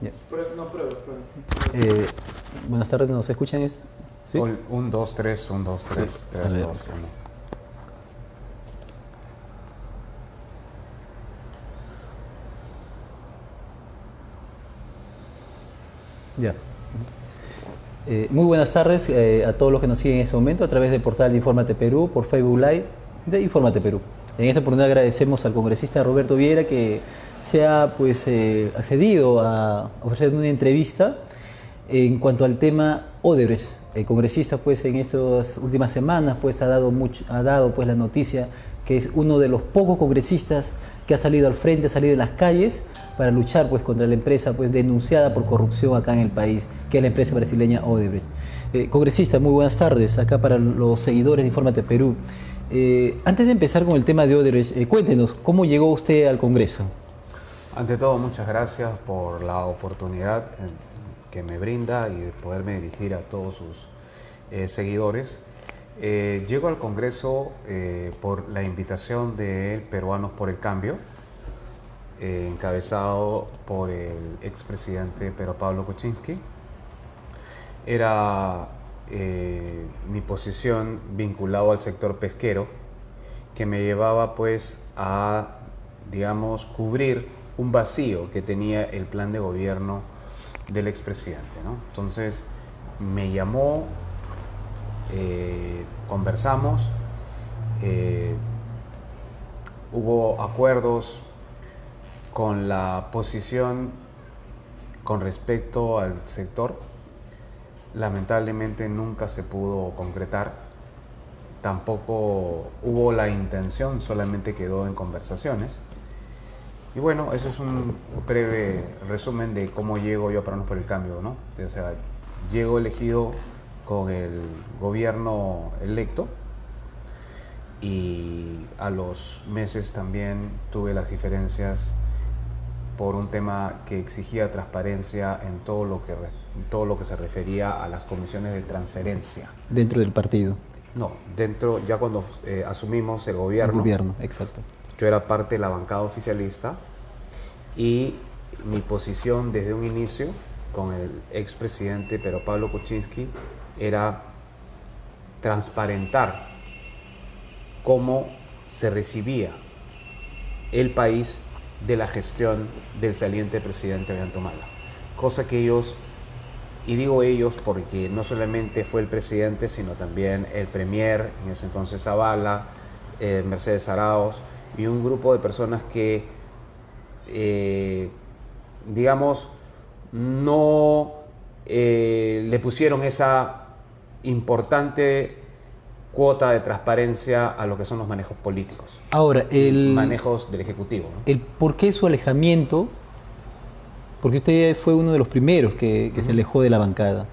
Ya. No, prueba. Eh, Buenas tardes, ¿nos escuchan? ¿Sí? 1, 2, 3, 1, 2, Sí, 3, a 3, ver. 2, 1. Ya. Muy buenas tardes a todos los que nos siguen en este momento a través del portal de Infórmate Perú, por Facebook Live de Infórmate Perú. En esta oportunidad agradecemos al congresista Roberto Viera que se ha accedido a ofrecer una entrevista en cuanto al tema Odebrecht. El congresista pues en estas últimas semanas pues ha dado pues la noticia que es uno de los pocos congresistas que ha salido al frente, ha salido en las calles para luchar pues contra la empresa pues denunciada por corrupción acá en el país, que es la empresa brasileña Odebrecht. Congresista, muy buenas tardes, acá para los seguidores de Infórmate Perú. Antes de empezar con el tema de Odebrecht, cuéntenos, ¿cómo llegó usted al Congreso? Ante todo, muchas gracias por la oportunidad que me brinda y de poderme dirigir a todos sus seguidores. Llego al Congreso por la invitación de Peruanos por el Cambio, encabezado por el expresidente Pedro Pablo Kuczynski. Era mi posición vinculado al sector pesquero, que me llevaba pues a, digamos, cubrir un vacío que tenía el plan de gobierno del expresidente, ¿no? Entonces me llamó, conversamos, hubo acuerdos con la posición con respecto al sector. Lamentablemente nunca se pudo concretar, tampoco hubo la intención, solamente quedó en conversaciones. Y bueno, eso es un breve resumen de cómo llego yo a Peruanos por el Cambio, ¿no? O sea, llego elegido con el gobierno electo y a los meses también tuve las diferencias por un tema que exigía transparencia en todo lo que se refería a las comisiones de transferencia. Dentro del partido. No, dentro, ya cuando asumimos el El gobierno, gobierno, exacto. yo era parte de la bancada oficialista y mi posición desde un inicio con el expresidente Pedro Pablo Kuczynski era transparentar cómo se recibía el país de la gestión del saliente presidente Ollanta-Humala. Cosa que ellos, y digo ellos porque no solamente fue el presidente, sino también el premier, en ese entonces Zavala, Mercedes Arauz, y un grupo de personas que, digamos, no le pusieron esa importante cuota de transparencia a lo que son los manejos políticos. Ahora, manejos del Ejecutivo, ¿no? el por qué su alejamiento, porque usted fue uno de los primeros que se alejó de la bancada.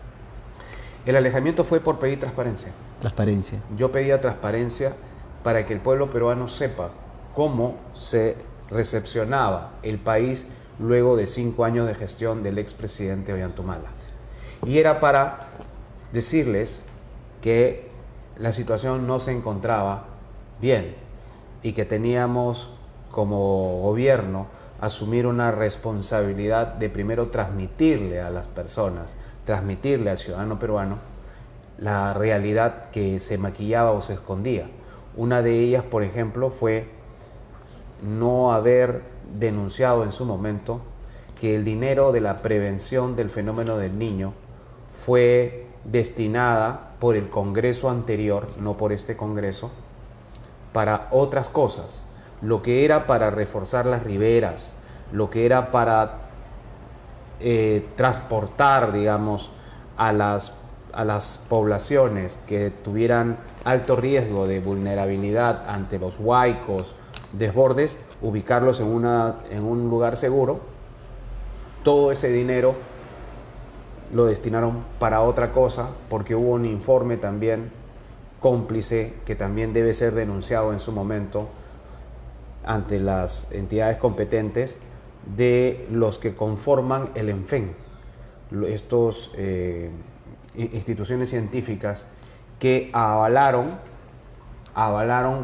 El alejamiento fue por pedir transparencia. Transparencia. Yo pedía transparencia para que el pueblo peruano sepa cómo se recepcionaba el país luego de 5 años de gestión del expresidente Ollanta-Humala. Y era para decirles que la situación no se encontraba bien y que teníamos como gobierno asumir una responsabilidad de primero transmitirle a las personas, transmitirle al ciudadano peruano la realidad que se maquillaba o se escondía. Una de ellas, por ejemplo, fue no haber denunciado en su momento que el dinero de la prevención del fenómeno del niño fue destinada por el Congreso anterior, no por este Congreso, para otras cosas. Lo que era para reforzar las riberas, lo que era para transportar, digamos, a las poblaciones que tuvieran alto riesgo de vulnerabilidad ante los huaicos, desbordes, ubicarlos en un lugar seguro. Todo ese dinero lo destinaron para otra cosa, porque hubo un informe también cómplice que también debe ser denunciado en su momento ante las entidades competentes de los que conforman el ENFEN, estos instituciones científicas que avalaron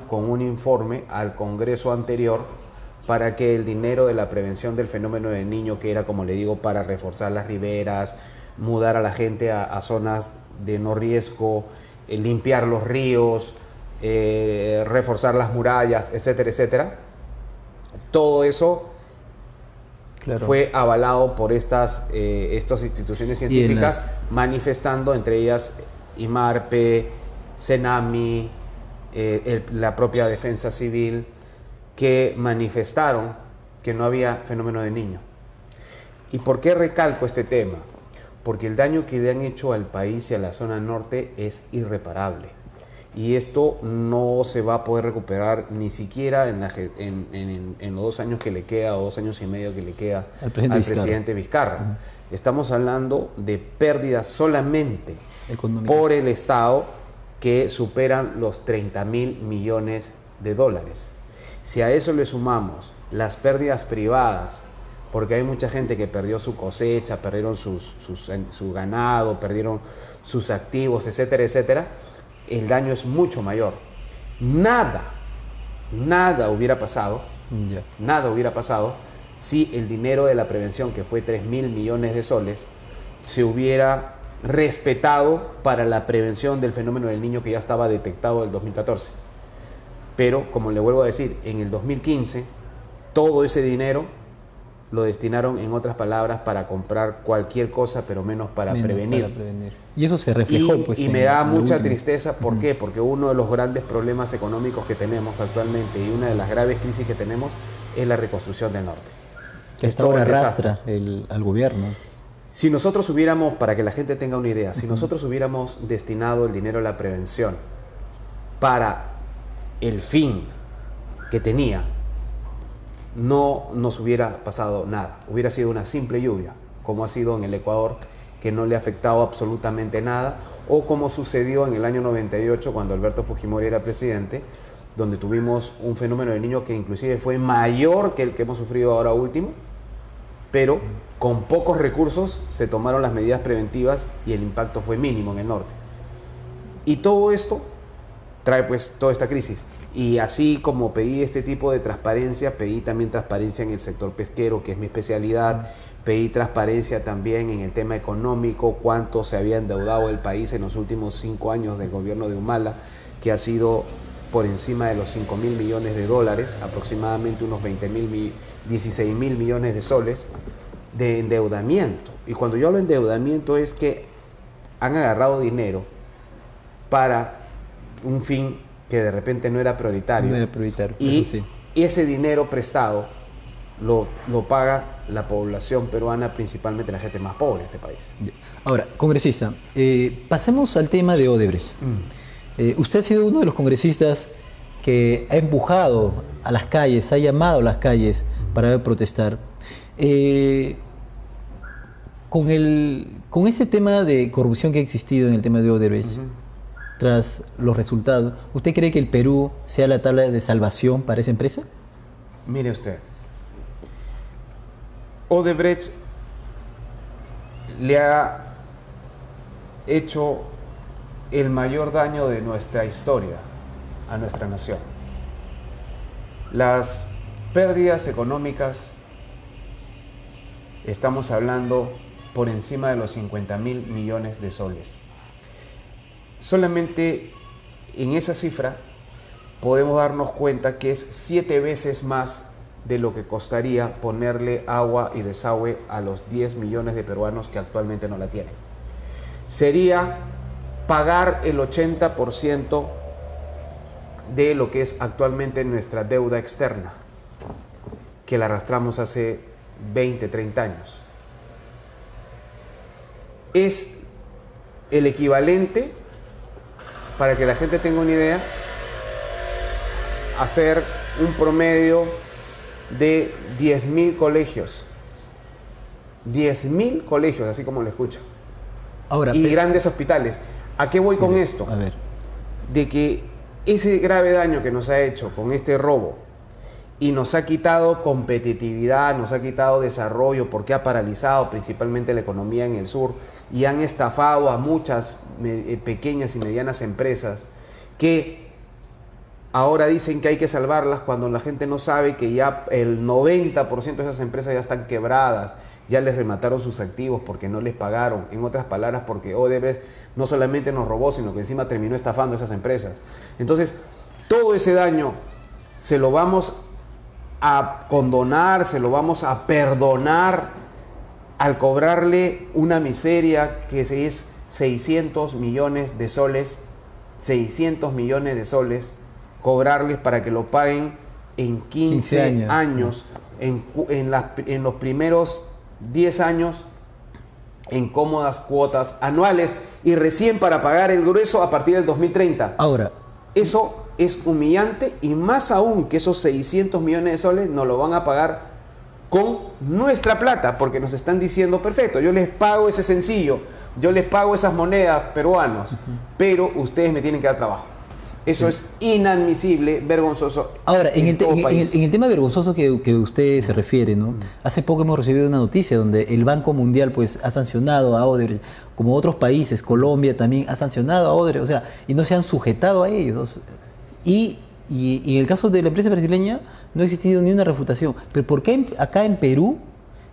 con un informe al Congreso anterior para que el dinero de la prevención del fenómeno del Niño, que era, como le digo, para reforzar las riberas, mudar a la gente a zonas de no riesgo, limpiar los ríos, reforzar las murallas, etcétera, etcétera, todo eso fue avalado por estas instituciones científicas, manifestando, entre ellas IMARPE, CENAMI, la propia Defensa Civil, que manifestaron que no había fenómeno de Niño. ¿Y por qué recalco este tema? Porque el daño que le han hecho al país y a la zona norte es irreparable. Y esto no se va a poder recuperar ni siquiera en los 2 años que le queda, o 2 años y medio que le queda al presidente Vizcarra. Estamos hablando de pérdidas solamente por el Estado que superan los 30.000 millones de dólares. Si a eso le sumamos las pérdidas privadas, porque hay mucha gente que perdió su cosecha, perdieron su ganado, perdieron sus activos, etcétera, etcétera, el daño es mucho mayor. Nada hubiera pasado, nada hubiera pasado si el dinero de la prevención, que fue 3.000 millones de soles, se hubiera respetado para la prevención del fenómeno del Niño que ya estaba detectado en el 2014. Pero, como le vuelvo a decir, en el 2015, todo ese dinero lo destinaron, en otras palabras, para comprar cualquier cosa, pero menos para prevenir. Y eso se reflejó. Y me da mucha tristeza. ¿Por qué? Porque uno de los grandes problemas económicos que tenemos actualmente y una de las graves crisis que tenemos es la reconstrucción del norte. Que hasta ahora arrastra al gobierno. Si nosotros hubiéramos, para que la gente tenga una idea, si nosotros hubiéramos destinado el dinero a la prevención para el fin que tenía, no nos hubiera pasado nada. Hubiera sido una simple lluvia, como ha sido en el Ecuador, que no le ha afectado absolutamente nada, o como sucedió en el año 98 cuando Alberto Fujimori era presidente, donde tuvimos un fenómeno de Niño que inclusive fue mayor que el que hemos sufrido ahora último, pero con pocos recursos se tomaron las medidas preventivas y el impacto fue mínimo en el norte. Y todo esto trae pues toda esta crisis. Y así como pedí este tipo de transparencia, pedí también transparencia en el sector pesquero, que es mi especialidad, pedí transparencia también en el tema económico, cuánto se había endeudado el país en los últimos 5 años del gobierno de Humala, que ha sido por encima de los 5.000 millones de dólares, aproximadamente unos 16.000 millones de soles de endeudamiento. Y cuando yo hablo de endeudamiento es que han agarrado dinero para un fin que de repente no era prioritario. No era prioritario, y sí. Ese dinero prestado lo paga la población peruana, principalmente la gente más pobre de este país. Ahora, congresista, pasemos al tema de Odebrecht. Usted ha sido uno de los congresistas que ha empujado a las calles, ha llamado a las calles para protestar. Con ese tema de corrupción que ha existido en el tema de Odebrecht, tras los resultados, ¿usted cree que el Perú sea la tabla de salvación para esa empresa? Mire usted, Odebrecht le ha hecho el mayor daño de nuestra historia a nuestra nación. Las pérdidas económicas, estamos hablando por encima de los 50.000 millones de soles. Solamente en esa cifra podemos darnos cuenta que es 7 veces más de lo que costaría ponerle agua y desagüe a los 10 millones de peruanos que actualmente no la tienen. Sería pagar el 80% de lo que es actualmente nuestra deuda externa, que la arrastramos hace 20, 30 años. Es el equivalente, para que la gente tenga una idea, hacer un promedio de 10.000 colegios. 10.000 colegios, así como lo escucha. Ahora, y grandes hospitales. ¿A qué voy con esto? A ver. De que ese grave daño que nos ha hecho con este robo y nos ha quitado competitividad, nos ha quitado desarrollo, porque ha paralizado principalmente la economía en el sur y han estafado a muchas pequeñas y medianas empresas que Ahora dicen que hay que salvarlas cuando la gente no sabe que ya el 90% de esas empresas ya están quebradas, ya les remataron sus activos porque no les pagaron. En otras palabras, porque Odebrecht no solamente nos robó, sino que encima terminó estafando a esas empresas. Entonces, todo ese daño se lo vamos a condonar, se lo vamos a perdonar al cobrarle una miseria que es 600 millones de soles, 600 millones de soles, cobrarles para que lo paguen en 15 años. En los primeros 10 años en cómodas cuotas anuales y recién para pagar el grueso a partir del 2030. Ahora, eso es humillante y más aún que esos 600 millones de soles nos lo van a pagar con nuestra plata, porque nos están diciendo, perfecto, yo les pago ese sencillo, yo les pago esas monedas peruanos, pero ustedes me tienen que dar trabajo. Eso es inadmisible, vergonzoso. Ahora, en el tema vergonzoso que usted se refiere, ¿no? Hace poco hemos recibido una noticia donde el Banco Mundial pues ha sancionado a Odebrecht, como otros países, Colombia también ha sancionado a Odebrecht, o sea, y no se han sujetado a ellos. Y en el caso de la empresa brasileña no ha existido ni una refutación. Pero ¿por qué acá en Perú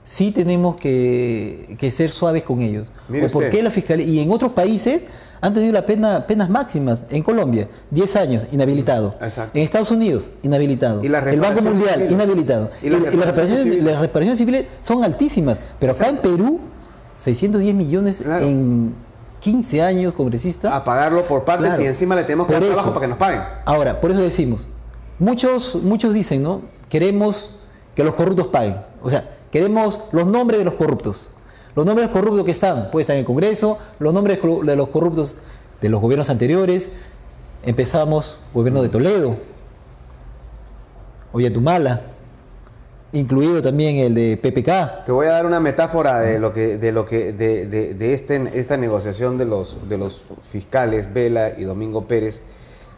sí tenemos que ser suaves con ellos? Mire ¿O por qué la Fiscalía? Y en otros países han tenido penas máximas. En Colombia, 10 años, inhabilitado. Exacto. En Estados Unidos, inhabilitado. ¿Y las el Banco Mundial, civiles? inhabilitado. ¿Y las reparaciones civiles son altísimas. Pero acá en Perú, 610 millones claro. en 15 años, congresista. A pagarlo por partes claro. Y encima le tenemos que dar trabajo para que nos paguen. Ahora, por eso decimos, muchos dicen, ¿no? Queremos que los corruptos paguen. O sea, queremos los nombres de los corruptos. Los nombres de los corruptos que están, puede estar en el Congreso, los nombres de los corruptos de los gobiernos anteriores. Empezamos, gobierno de Toledo, Ollantaytamala, incluido también el de PPK. Te voy a dar una metáfora de esta negociación de los fiscales Vela y Domingo Pérez,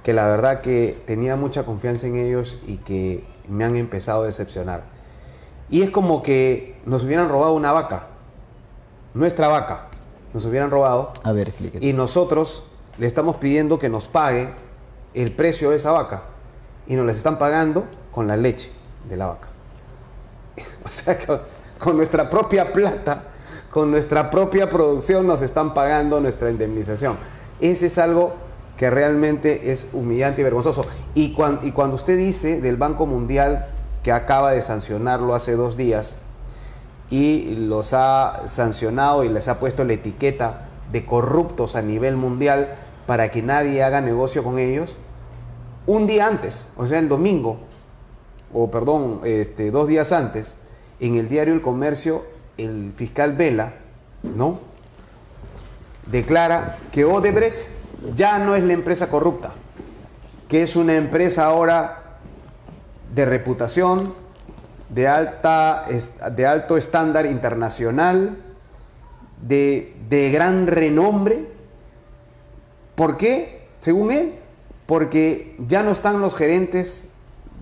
que la verdad que tenía mucha confianza en ellos y que me han empezado a decepcionar. Y es como que nos hubieran robado una vaca, nuestra vaca, nos hubieran robado. A ver, explíquete. Y nosotros le estamos pidiendo que nos pague el precio de esa vaca y nos les están pagando con la leche de la vaca. O sea, que con nuestra propia plata, con nuestra propia producción nos están pagando nuestra indemnización. Ese es algo que realmente es humillante y vergonzoso. Y cuando usted dice del Banco Mundial que acaba de sancionarlo hace 2 días y los ha sancionado y les ha puesto la etiqueta de corruptos a nivel mundial para que nadie haga negocio con ellos, un día antes, o sea el domingo, 2 días antes, en el diario El Comercio, el fiscal Vela, ¿no?, declara que Odebrecht ya no es la empresa corrupta, que es una empresa ahora de reputación, de alto estándar internacional, de gran renombre. ¿Por qué? Según él, porque ya no están los gerentes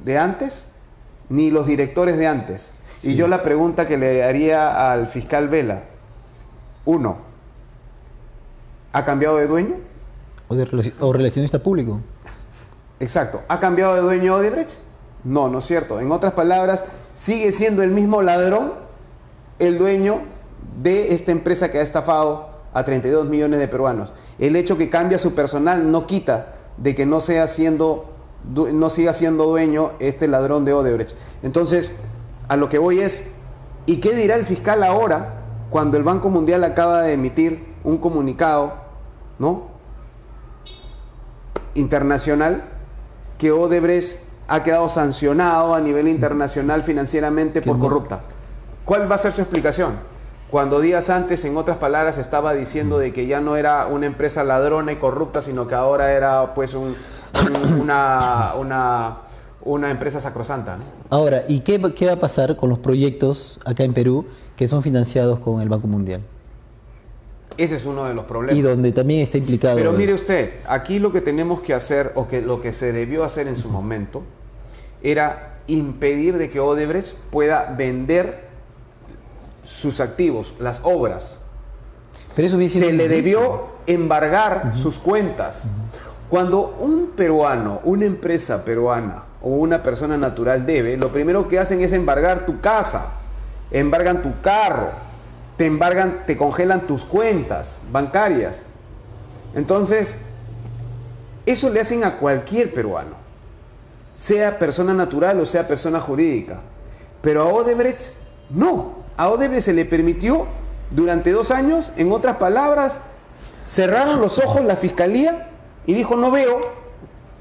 de antes, ni los directores de antes. Sí. Y yo la pregunta que le haría al fiscal Vela, 1, ¿ha cambiado de dueño? O relacionista público. Exacto. ¿Ha cambiado de dueño Odebrecht? No, no es cierto. En otras palabras, sigue siendo el mismo ladrón el dueño de esta empresa que ha estafado a 32 millones de peruanos. El hecho que cambia su personal no quita de que no siga siendo dueño este ladrón de Odebrecht. Entonces, a lo que voy es, ¿y qué dirá el fiscal ahora cuando el Banco Mundial acaba de emitir un comunicado, ¿no?, internacional, que Odebrecht ha quedado sancionado a nivel internacional financieramente por corrupta? ¿Cuál va a ser su explicación? Cuando días antes, en otras palabras, estaba diciendo de que ya no era una empresa ladrona y corrupta, sino que ahora era pues una empresa sacrosanta, ¿no? Ahora, ¿y qué va a pasar con los proyectos acá en Perú que son financiados con el Banco Mundial? Ese es uno de los problemas. Y donde también está implicado. Pero mire usted, aquí lo que tenemos que hacer, o que lo que se debió hacer en su momento, era impedir de que Odebrecht pueda vender sus activos, las obras. Pero eso se le debió embargar sus cuentas. Cuando un peruano, una empresa peruana o una persona natural debe, lo primero que hacen es embargar tu casa, embargan tu carro, te congelan tus cuentas bancarias. Entonces, eso le hacen a cualquier peruano, sea persona natural o sea persona jurídica. Pero a Odebrecht no. A Odebrecht se le permitió durante 2 años, en otras palabras, cerraron los ojos la fiscalía y dijo: no veo,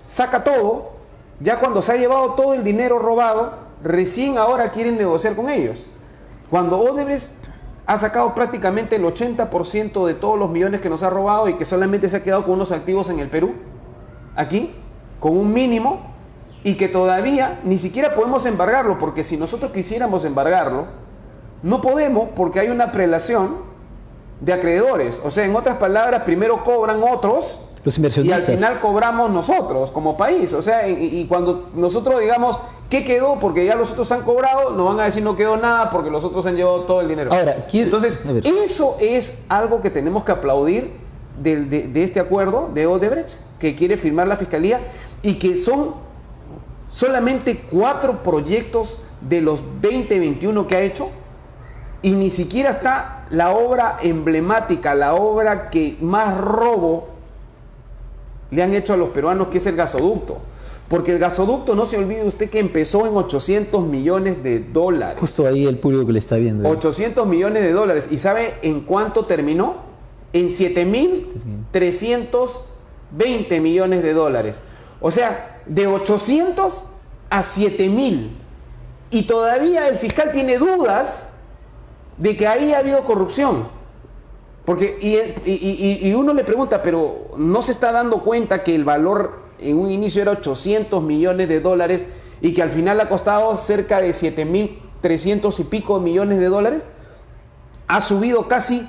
saca todo. Ya cuando se ha llevado todo el dinero robado, recién ahora quieren negociar con ellos. Cuando Odebrecht ha sacado prácticamente el 80% de todos los millones que nos ha robado y que solamente se ha quedado con unos activos en el Perú, aquí, con un mínimo, y que todavía ni siquiera podemos embargarlo, porque si nosotros quisiéramos embargarlo, no podemos, porque hay una prelación de acreedores. O sea, en otras palabras, primero cobran otros, los inversionistas, y al final cobramos nosotros como país. O sea, y cuando nosotros digamos ¿qué quedó? Porque ya los otros han cobrado, nos van a decir no quedó nada porque los otros han llevado todo el dinero. Ahora, entonces, eso es algo que tenemos que aplaudir de este acuerdo de Odebrecht que quiere firmar la fiscalía, y que son solamente 4 proyectos de los 20-21 que ha hecho, y ni siquiera está la obra emblemática, la obra que más robo le han hecho a los peruanos, que es el gasoducto. Porque el gasoducto, no se olvide usted que empezó en $800 millones. Justo ahí el público que le está viendo. 800 millones de dólares. ¿Y sabe en cuánto terminó? En 7.320 millones de dólares. O sea, de 800 a 7.000. Y todavía el fiscal tiene dudas de que ahí ha habido corrupción. Porque, y uno le pregunta, pero ¿no se está dando cuenta que el valor en un inicio era 800 millones de dólares y que al final ha costado cerca de 7.300 y pico millones de dólares? Ha subido casi,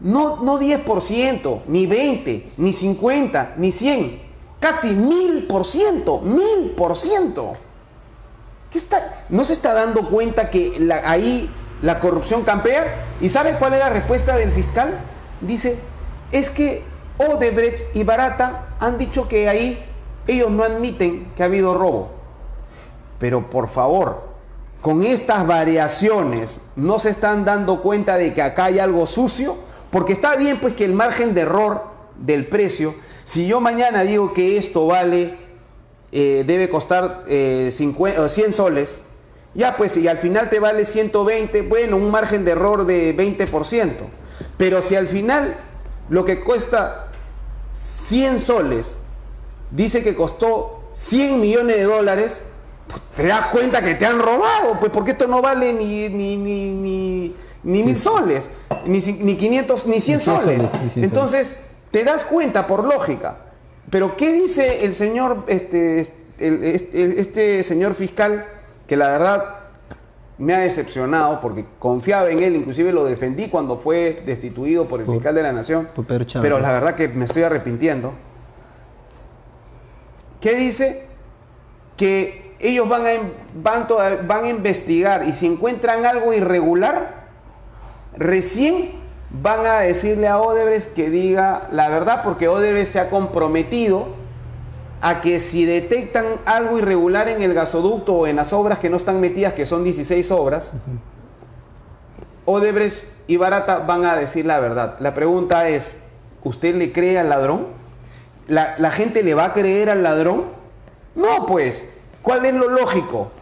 no 10%, ni 20%, ni 50%, ni 100%, casi 1000%. ¿No se está dando cuenta que ahí la corrupción campea? ¿Y sabe cuál es la respuesta del fiscal? Dice, es que Odebrecht y Barata han dicho que ahí ellos no admiten que ha habido robo. Pero por favor, con estas variaciones, ¿no se están dando cuenta de que acá hay algo sucio? Porque está bien pues que el margen de error del precio, si yo mañana digo que esto vale, debe costar 100 soles, ya pues, y al final te vale 120, bueno, un margen de error de 20%. Pero si al final lo que cuesta 100 soles dice que costó 100 millones de dólares, pues te das cuenta que te han robado, pues, porque esto no vale ni 1.000 soles, ni 500, ni 100 soles. Entonces, te das cuenta por lógica. Pero ¿qué dice el señor, este señor fiscal? Que la verdad me ha decepcionado, porque confiaba en él, inclusive lo defendí cuando fue destituido por el fiscal de la Nación, pero la verdad que me estoy arrepintiendo. ¿Qué dice? Que ellos van a investigar, y si encuentran algo irregular, recién van a decirle a Odebrecht que diga la verdad, porque Odebrecht se ha comprometido a que si detectan algo irregular en el gasoducto o en las obras que no están metidas, que son 16 obras, Odebrecht y Barata van a decir la verdad. La pregunta es, ¿usted le cree al ladrón? ¿La gente le va a creer al ladrón? No, pues, ¿cuál es lo lógico?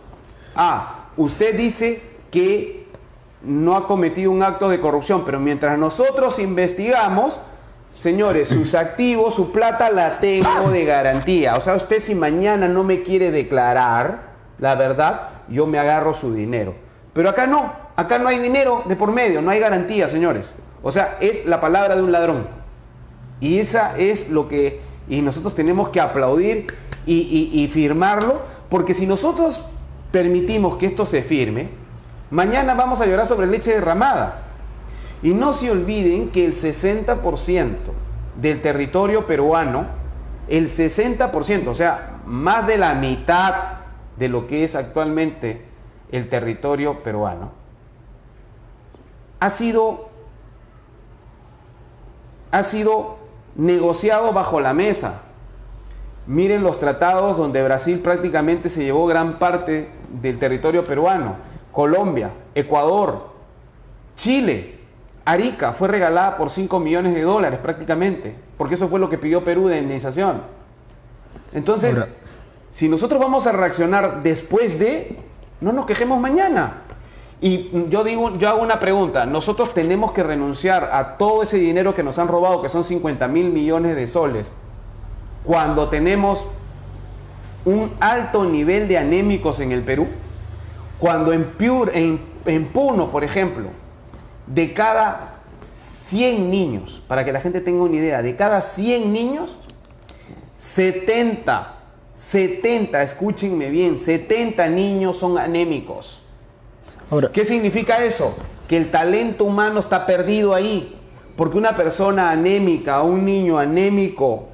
Usted dice que no ha cometido un acto de corrupción, pero mientras nosotros investigamos, señores, sus activos, su plata la tengo de garantía. O sea, usted si mañana no me quiere declarar la verdad, yo me agarro su dinero. Pero acá no hay dinero de por medio, no hay garantía, señores. O sea, es la palabra de un ladrón. Y esa es lo que, y nosotros tenemos que aplaudir y firmarlo, porque si nosotros permitimos que esto se firme, mañana vamos a llorar sobre leche derramada. Y no se olviden que el 60% del territorio peruano, el 60%, o sea, más de la mitad de lo que es actualmente el territorio peruano, ha sido negociado bajo la mesa. Miren los tratados donde Brasil prácticamente se llevó gran parte del territorio peruano. Colombia, Ecuador, Chile, Arica fue regalada por 5 millones de dólares prácticamente, porque eso fue lo que pidió Perú de indemnización. Entonces, ahora, si nosotros vamos a reaccionar después de, no nos quejemos mañana. Y yo hago una pregunta, nosotros tenemos que renunciar a todo ese dinero que nos han robado, que son 50.000 millones de soles, cuando tenemos un alto nivel de anémicos en el Perú, cuando en Puno, por ejemplo, de cada 100 niños, para que la gente tenga una idea, de cada 100 niños, 70, escúchenme bien, 70 niños son anémicos. Ahora, ¿qué significa eso? Que el talento humano está perdido ahí, porque una persona anémica, un niño anémico,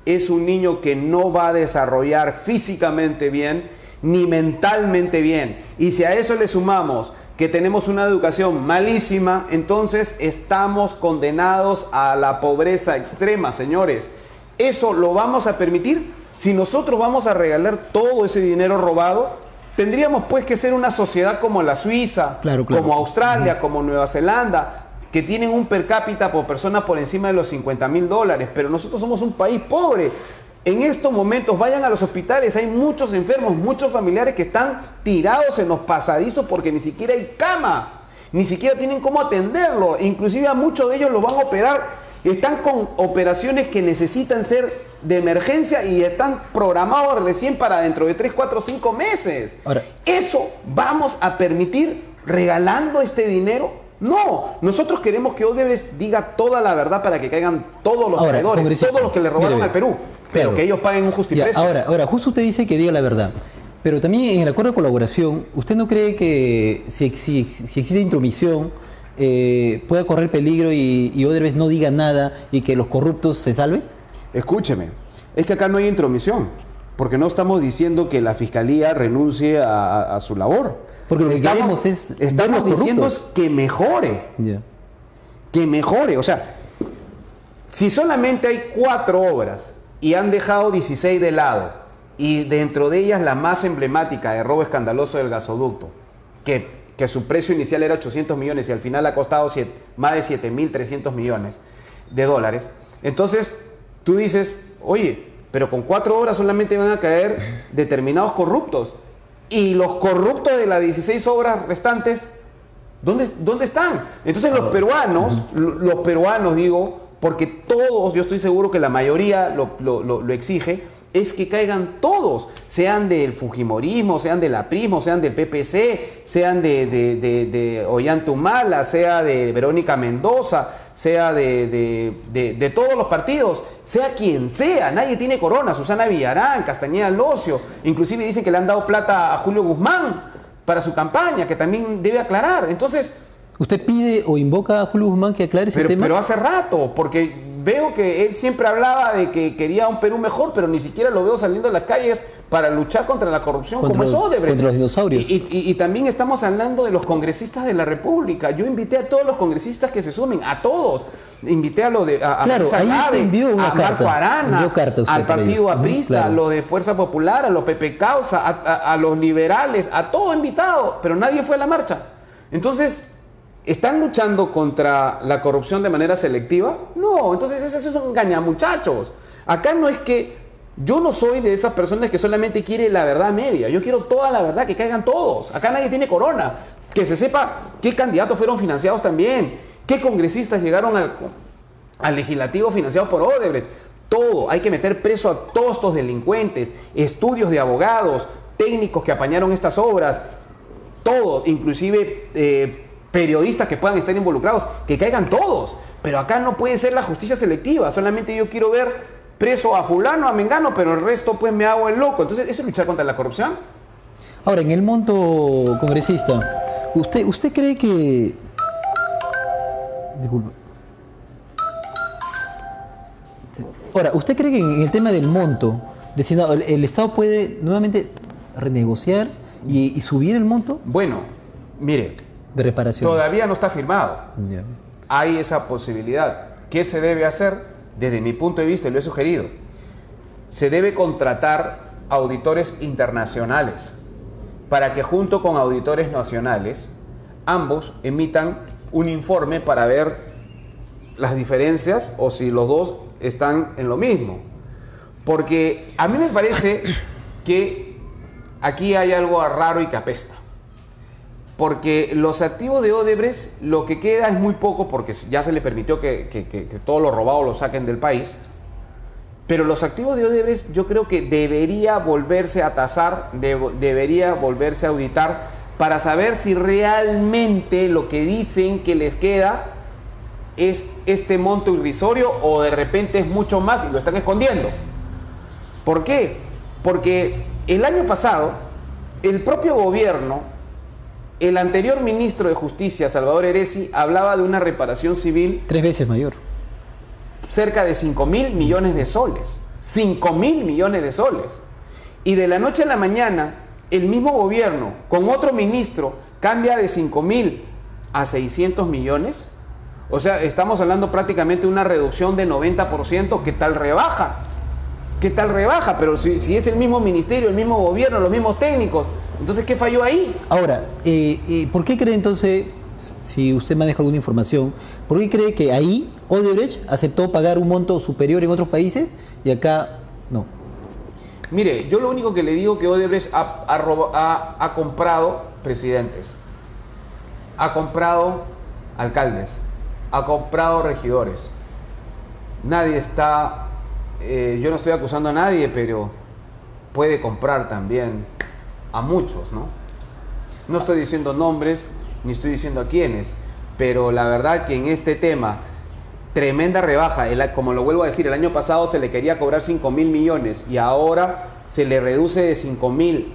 es un niño que no va a desarrollar físicamente bien, ni mentalmente bien. Y si a eso le sumamos que tenemos una educación malísima, entonces estamos condenados a la pobreza extrema, señores. ¿Eso lo vamos a permitir? Si nosotros vamos a regalar todo ese dinero robado, tendríamos pues que ser una sociedad como la Suiza, como Australia, como Nueva Zelanda, que tienen un per cápita por persona por encima de los $50.000, pero nosotros somos un país pobre. En estos momentos vayan a los hospitales, hay muchos enfermos, muchos familiares que están tirados en los pasadizos porque ni siquiera hay cama, ni siquiera tienen cómo atenderlo, inclusive a muchos de ellos los van a operar, están con operaciones que necesitan ser de emergencia y están programados recién para dentro de 3, 4, 5 meses. Ahora, ¿eso vamos a permitir regalando este dinero? No, nosotros queremos que Odebrecht diga toda la verdad para que caigan todos los traidores, todos los que le robaron al Perú, pero que ellos paguen un justiprecio. Ahora, justo usted dice que diga la verdad, pero también en el acuerdo de colaboración, ¿usted no cree que si existe intromisión pueda correr peligro y Odebrecht no diga nada y que los corruptos se salven? Escúcheme, es que acá no hay intromisión, porque no estamos diciendo que la Fiscalía renuncie a su labor. Porque lo que queremos es estamos diciendo es que mejore. Yeah. Que mejore. O sea, si solamente hay 4 obras y han dejado 16 de lado, y dentro de ellas la más emblemática de robo escandaloso del gasoducto, que su precio inicial era 800 millones y al final ha costado más de 7.300 millones de dólares, entonces tú dices, oye, pero con 4 obras solamente van a caer determinados corruptos. Y los corruptos de las 16 obras restantes, ¿dónde están? Entonces los peruanos digo, porque todos, yo estoy seguro que la mayoría lo exige, es que caigan todos, sean del fujimorismo, sean del aprismo, sean del PPC, sean de Ollanta-Humala, sea de Verónica Mendoza, sea de todos los partidos, sea quien sea, nadie tiene corona, Susana Villarán, Castañeda Locio, inclusive dicen que le han dado plata a Julio Guzmán para su campaña, que también debe aclarar. Entonces, ¿usted pide o invoca a Julio Guzmán que aclare ese tema? Pero hace rato, porque veo que él siempre hablaba de que quería un Perú mejor, pero ni siquiera lo veo saliendo a las calles para luchar contra la corrupción como es Odebrecht. Contra los dinosaurios. Y también estamos hablando de los congresistas de la República. Yo invité a todos los congresistas que se sumen, a todos. Invité a Marco Arana, al Partido Aprista, a los de Fuerza Popular, a los Pepe Causa, a los liberales, a todos invitados, pero nadie fue a la marcha. Entonces, ¿están luchando contra la corrupción de manera selectiva? No, entonces eso es un engañamuchachos. Acá no es que... Yo no soy de esas personas que solamente quiere la verdad media. Yo quiero toda la verdad, que caigan todos. Acá nadie tiene corona. Que se sepa qué candidatos fueron financiados también. Qué congresistas llegaron al legislativo financiados por Odebrecht. Todo. Hay que meter preso a todos estos delincuentes. Estudios de abogados, técnicos que apañaron estas obras. Todo. Inclusive periodistas que puedan estar involucrados. Que caigan todos. Pero acá no puede ser la justicia selectiva. Solamente yo quiero ver preso a fulano, a mengano, pero el resto pues me hago el loco. Entonces, ¿eso es luchar contra la corrupción? Ahora, en el monto congresista, ¿usted cree que... Disculpe. Ahora, ¿usted cree que en el tema del monto destinado, el Estado puede nuevamente renegociar y subir el monto? Bueno, mire, de reparación. Todavía no está firmado. Yeah. Hay esa posibilidad. ¿Qué se debe hacer? Desde mi punto de vista, lo he sugerido. se debe contratar auditores internacionales para que junto con auditores nacionales ambos emitan un informe para ver las diferencias o si los dos están en lo mismo. Porque a mí me parece que aquí hay algo raro y que apesta. Porque los activos de Odebrecht, lo que queda es muy poco porque ya se le permitió que todo lo robado lo saquen del país. Pero los activos de Odebrecht yo creo que debería volverse a tasar, debería volverse a auditar para saber si realmente lo que dicen que les queda es este monto irrisorio o de repente es mucho más y lo están escondiendo. ¿Por qué? Porque el año pasado el propio gobierno, el anterior ministro de Justicia, Salvador Heresi, hablaba de una reparación civil 3 veces mayor. Cerca de 5.000 millones de soles. 5.000 millones de soles. Y de la noche a la mañana, el mismo gobierno, con otro ministro, cambia de 5.000 a 600 millones. O sea, estamos hablando prácticamente de una reducción de 90%. ¿Qué tal rebaja? ¿Qué tal rebaja? Pero si es el mismo ministerio, el mismo gobierno, los mismos técnicos, entonces, ¿qué falló ahí? Ahora, ¿por qué cree entonces, si usted maneja alguna información, por qué cree que ahí Odebrecht aceptó pagar un monto superior en otros países y acá no? Mire, yo lo único que le digo que Odebrecht ha comprado presidentes, ha comprado alcaldes, ha comprado regidores. Nadie está, yo no estoy acusando a nadie, pero puede comprar también a muchos, ¿no? No estoy diciendo nombres, ni estoy diciendo a quiénes, pero la verdad que en este tema, tremenda rebaja, como lo vuelvo a decir, el año pasado se le quería cobrar 5.000 millones y ahora se le reduce de 5.000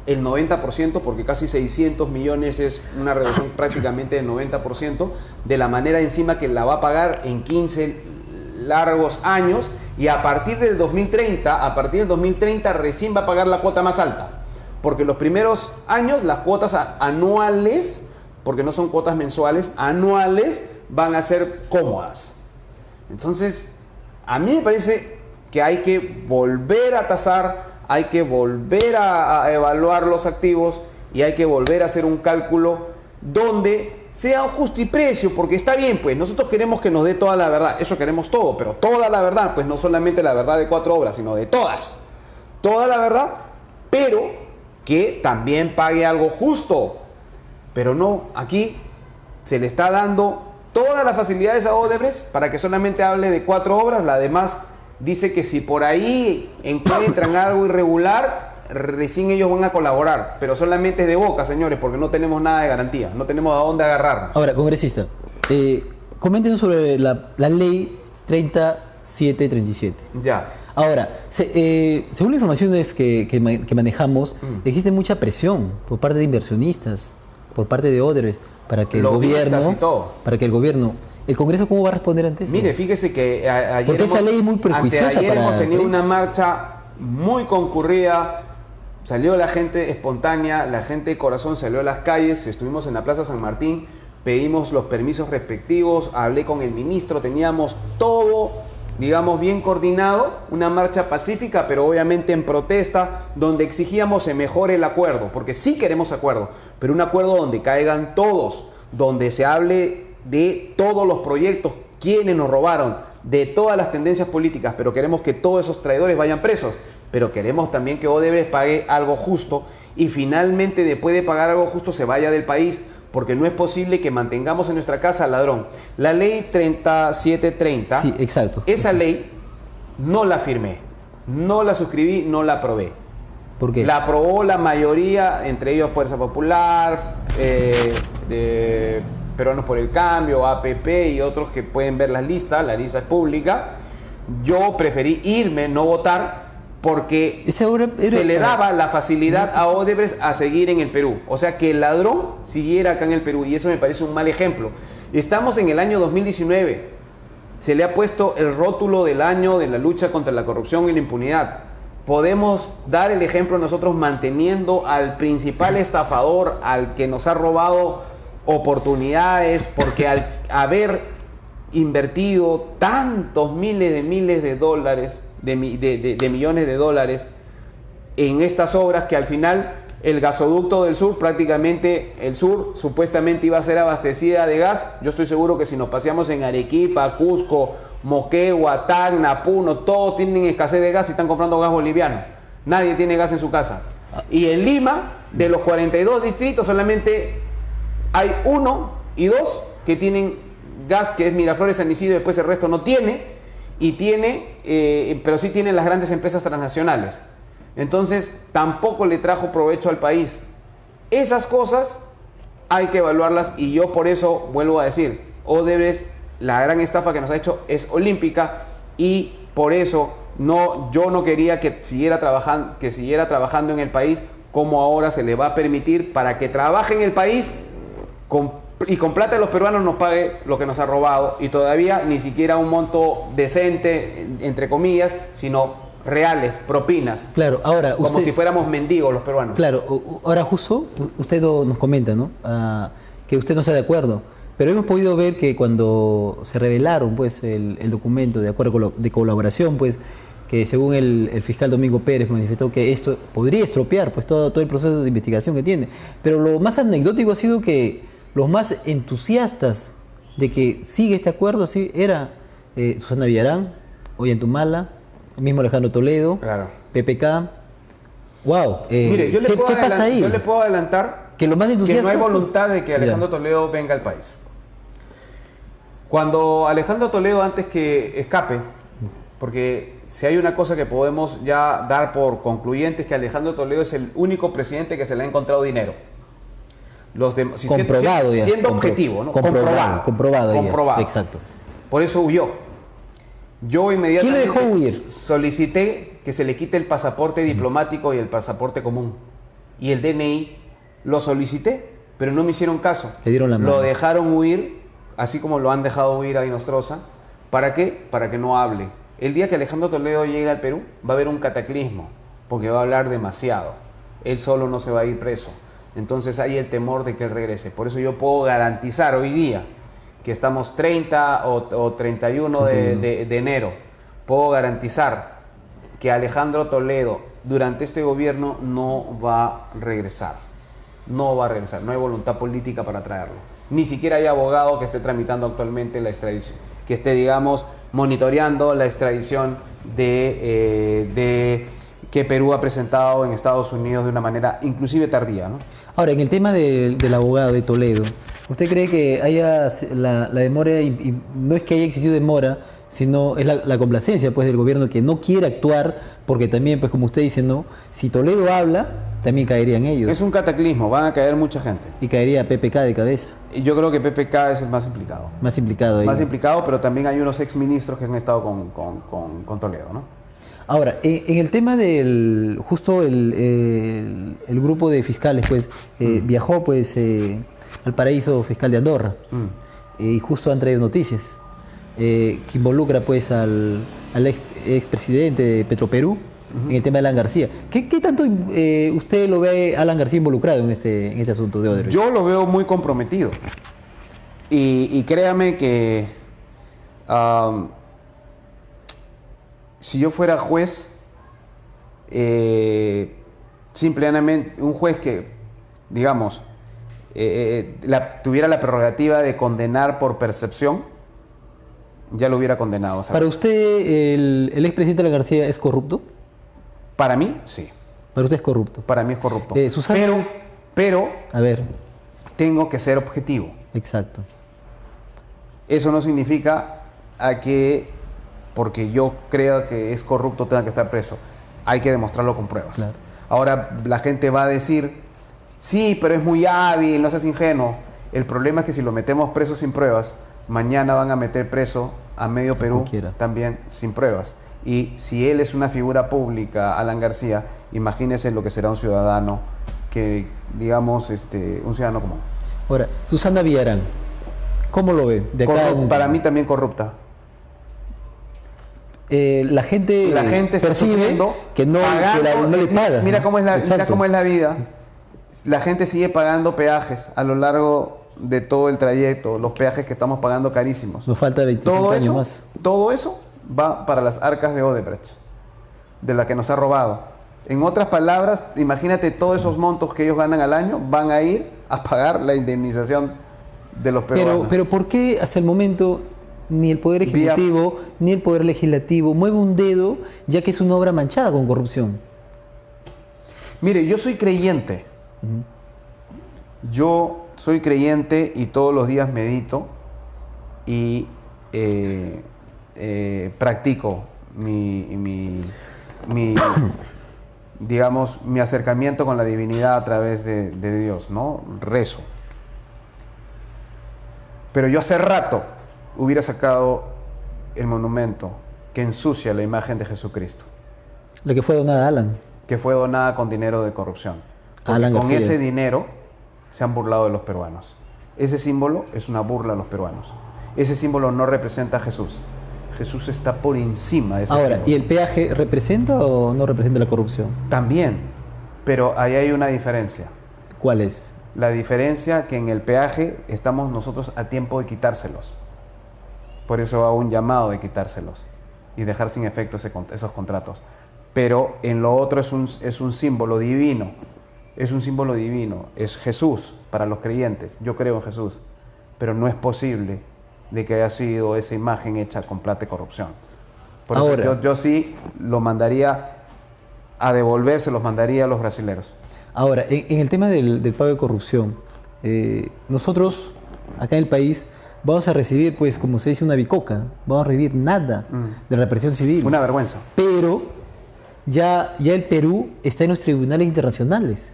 el 90%, porque casi 600 millones es una reducción prácticamente del 90%, de la manera encima que la va a pagar en 15 largos años, y a partir del 2030 recién va a pagar la cuota más alta, porque los primeros años las cuotas anuales, porque no son cuotas mensuales, anuales, van a ser cómodas. Entonces, a mí me parece que hay que volver a tasar, hay que volver a evaluar los activos y hay que volver a hacer un cálculo donde sea justo y precio, porque está bien, pues nosotros queremos que nos dé toda la verdad, eso queremos todo, pero toda la verdad, pues no solamente la verdad de 4 obras, sino de todas, toda la verdad, pero que también pague algo justo. Pero no, aquí se le está dando todas las facilidades a Odebrecht para que solamente hable de 4 obras, la demás dice que si por ahí encuentran algo irregular, recién ellos van a colaborar, pero solamente es de boca, señores, porque no tenemos nada de garantía, no tenemos a dónde agarrarnos. Ahora, congresista, coméntenos sobre la ley 3737. Ya. Ahora, según las informaciones que manejamos, existe mucha presión por parte de inversionistas, por parte de Odebrecht, para que el gobierno, ¿el Congreso cómo va a responder ante eso? Mire, fíjese que ayer porque esa ley es muy prejuiciosa ayer para hemos tenido el país. una marcha muy concurrida, salió la gente espontánea, la gente de corazón salió a las calles, estuvimos en la Plaza San Martín, pedimos los permisos respectivos, hablé con el ministro, teníamos todo, digamos, bien coordinado, una marcha pacífica, pero obviamente en protesta, donde exigíamos se mejore el acuerdo, porque sí queremos acuerdo, pero un acuerdo donde caigan todos, donde se hable de todos los proyectos, quienes nos robaron, de todas las tendencias políticas, pero queremos que todos esos traidores vayan presos, pero queremos también que Odebrecht pague algo justo y finalmente después de pagar algo justo se vaya del país, porque no es posible que mantengamos en nuestra casa al ladrón. La ley 3730, sí, exacto. Esa ley no la firmé, no la suscribí, no la aprobé. ¿Por qué? La aprobó la mayoría, entre ellos Fuerza Popular, de Peruanos por el Cambio, APP y otros que pueden ver la lista es pública. Yo preferí irme, no votar, porque se le daba la facilidad a Odebrecht a seguir en el Perú. O sea, que el ladrón siguiera acá en el Perú, y eso me parece un mal ejemplo. Estamos en el año 2019, se le ha puesto el rótulo del año de la lucha contra la corrupción y la impunidad. Podemos dar el ejemplo nosotros manteniendo al principal estafador, al que nos ha robado oportunidades, porque al haber invertido tantos miles de dólares, de millones de dólares en estas obras que al final el gasoducto del sur, prácticamente el sur supuestamente iba a ser abastecida de gas. Yo estoy seguro que si nos paseamos en Arequipa, Cusco, Moquegua, Tacna, Puno, todos tienen escasez de gas y están comprando gas boliviano. Nadie tiene gas en su casa. Y en Lima, de los 42 distritos, solamente hay 1 y 2 que tienen gas, que es Miraflores, San Isidro, y después el resto no tiene, pero sí tienen las grandes empresas transnacionales. Entonces, tampoco le trajo provecho al país. Esas cosas hay que evaluarlas y yo por eso vuelvo a decir, Odebrecht, la gran estafa que nos ha hecho es olímpica y por eso yo no quería que siguiera trabajando en el país como ahora se le va a permitir para que trabaje en el país y con plata de los peruanos nos pague lo que nos ha robado y todavía ni siquiera un monto decente, entre comillas, sino reales, propinas. Claro, ahora como si fuéramos mendigos los peruanos. Claro, ahora justo usted nos comenta, ¿no? Que usted no está de acuerdo, pero hemos podido ver que cuando se revelaron, pues, el documento de acuerdo de colaboración, pues, que según el fiscal Domingo Pérez manifestó que esto podría estropear, pues, todo el proceso de investigación que tiene. Pero lo más anecdótico ha sido que los más entusiastas de que sigue este acuerdo, sí, era Susana Villarán, Ollanthumala, el mismo Alejandro Toledo, claro. PPK. Wow. Mire, ¿qué pasa ahí? Yo le puedo adelantar que, lo más que no hay voluntad de que Alejandro Toledo venga al país. Cuando Alejandro Toledo, antes que escape, porque si hay una cosa que podemos ya dar por concluyente es que Alejandro Toledo es el único presidente que se le ha encontrado dinero. Comprobado ya. Siendo objetivo, ¿no? Comprobado. Exacto. Por eso huyó. Yo inmediatamente ¿Quién le dejó huir? Solicité que se le quite el pasaporte diplomático y el pasaporte común. Y el DNI lo solicité, pero no me hicieron caso. Le dieron la mano. Lo dejaron huir, así como lo han dejado huir a Inostroza. ¿Para qué? Para que no hable. El día que Alejandro Toledo llegue al Perú, va a haber un cataclismo, porque va a hablar demasiado. Él solo no se va a ir preso. Entonces hay el temor de que él regrese. Por eso yo puedo garantizar hoy día que estamos 30 o 31 de enero, puedo garantizar que Alejandro Toledo durante este gobierno no va a regresar. No va a regresar, no hay voluntad política para traerlo. Ni siquiera hay abogado que esté tramitando actualmente la extradición, que esté, digamos, monitoreando la extradición que Perú ha presentado en Estados Unidos de una manera inclusive tardía, ¿no? Ahora, en el tema del abogado de Toledo, ¿usted cree que haya la demora, y no es que haya existido demora, sino es la complacencia, pues, del gobierno que no quiere actuar, porque también, pues, como usted dice, ¿no? Si Toledo habla, también caerían ellos. Es un cataclismo, van a caer mucha gente. Y caería PPK de cabeza. Yo creo que PPK es el más implicado. Más implicado ahí. Más implicado, pero también hay unos exministros que han estado con Toledo, ¿no? Ahora, en el tema del, justo el grupo de fiscales, pues, viajó, pues, al paraíso fiscal de Andorra, y justo han traído noticias que involucra, pues, al expresidente de Petroperú, en el tema de Alan García. ¿Qué tanto usted lo ve a Alan García involucrado en este asunto de Odebrecht? Yo lo veo muy comprometido. Y créame que si yo fuera juez, simplemente un juez que, digamos, tuviera la prerrogativa de condenar por percepción, ya lo hubiera condenado. ¿Sabes? ¿Para usted el expresidente Alan García es corrupto? Para mí, sí. Para usted es corrupto. Para mí es corrupto. Susana... Pero, a ver, tengo que ser objetivo. Exacto. Eso no significa que porque yo creo que es corrupto tenga que estar preso. Hay que demostrarlo con pruebas. Claro. Ahora la gente va a decir, sí, pero es muy hábil, no seas ingenuo. El problema es que si lo metemos preso sin pruebas, mañana van a meter preso a medio Perú también sin pruebas. Y si él es una figura pública, Alan García, imagínese lo que será un ciudadano que, digamos, un ciudadano común. Ahora, Susana Villarán, ¿cómo lo ve? Para mí también corrupta. La gente está percibe que no le paga. Mira cómo es la vida. La gente sigue pagando peajes a lo largo de todo el trayecto, los peajes que estamos pagando carísimos. Nos falta 25 años más. Todo eso va para las arcas de Odebrecht. de la que nos ha robado. En otras palabras, imagínate todos esos montos que ellos ganan al año van a ir a pagar la indemnización de los peruanos. Pero ¿por qué hasta el momento ni el Poder Ejecutivo ni el Poder Legislativo mueve un dedo, ya que es una obra manchada con corrupción? Mire, yo soy creyente. Yo soy creyente y todos los días medito y practico digamos, mi acercamiento con la divinidad a través de Dios, ¿no? Rezo. Pero yo hace rato hubiera sacado el monumento que ensucia la imagen de Jesucristo. La que fue donada a Alan. Que fue donada con dinero de corrupción. Porque Alan con García. ese dinero se han burlado de los peruanos. Ese símbolo es una burla a los peruanos. Ese símbolo no representa a Jesús. Jesús está por encima de ese Ahora, símbolo. ¿y el peaje representa o no representa la corrupción? También, pero ahí hay una diferencia. ¿Cuál es? La diferencia que en el peaje estamos nosotros a tiempo de quitárselos. Por eso hago un llamado de quitárselos y dejar sin efecto esos contratos. Pero en lo otro es un símbolo divino. Es un símbolo divino. Es Jesús para los creyentes. Yo creo en Jesús. Pero no es posible de que haya sido esa imagen hecha con plata y corrupción. Por Ahora, eso yo sí lo mandaría a devolverse, los mandaría a los brasileros. Ahora, en el tema del pago de corrupción, nosotros acá en el país vamos a recibir, pues, como se dice, una bicoca. Vamos a recibir nada de la represión civil. Una vergüenza. Pero ya el Perú está en los tribunales internacionales.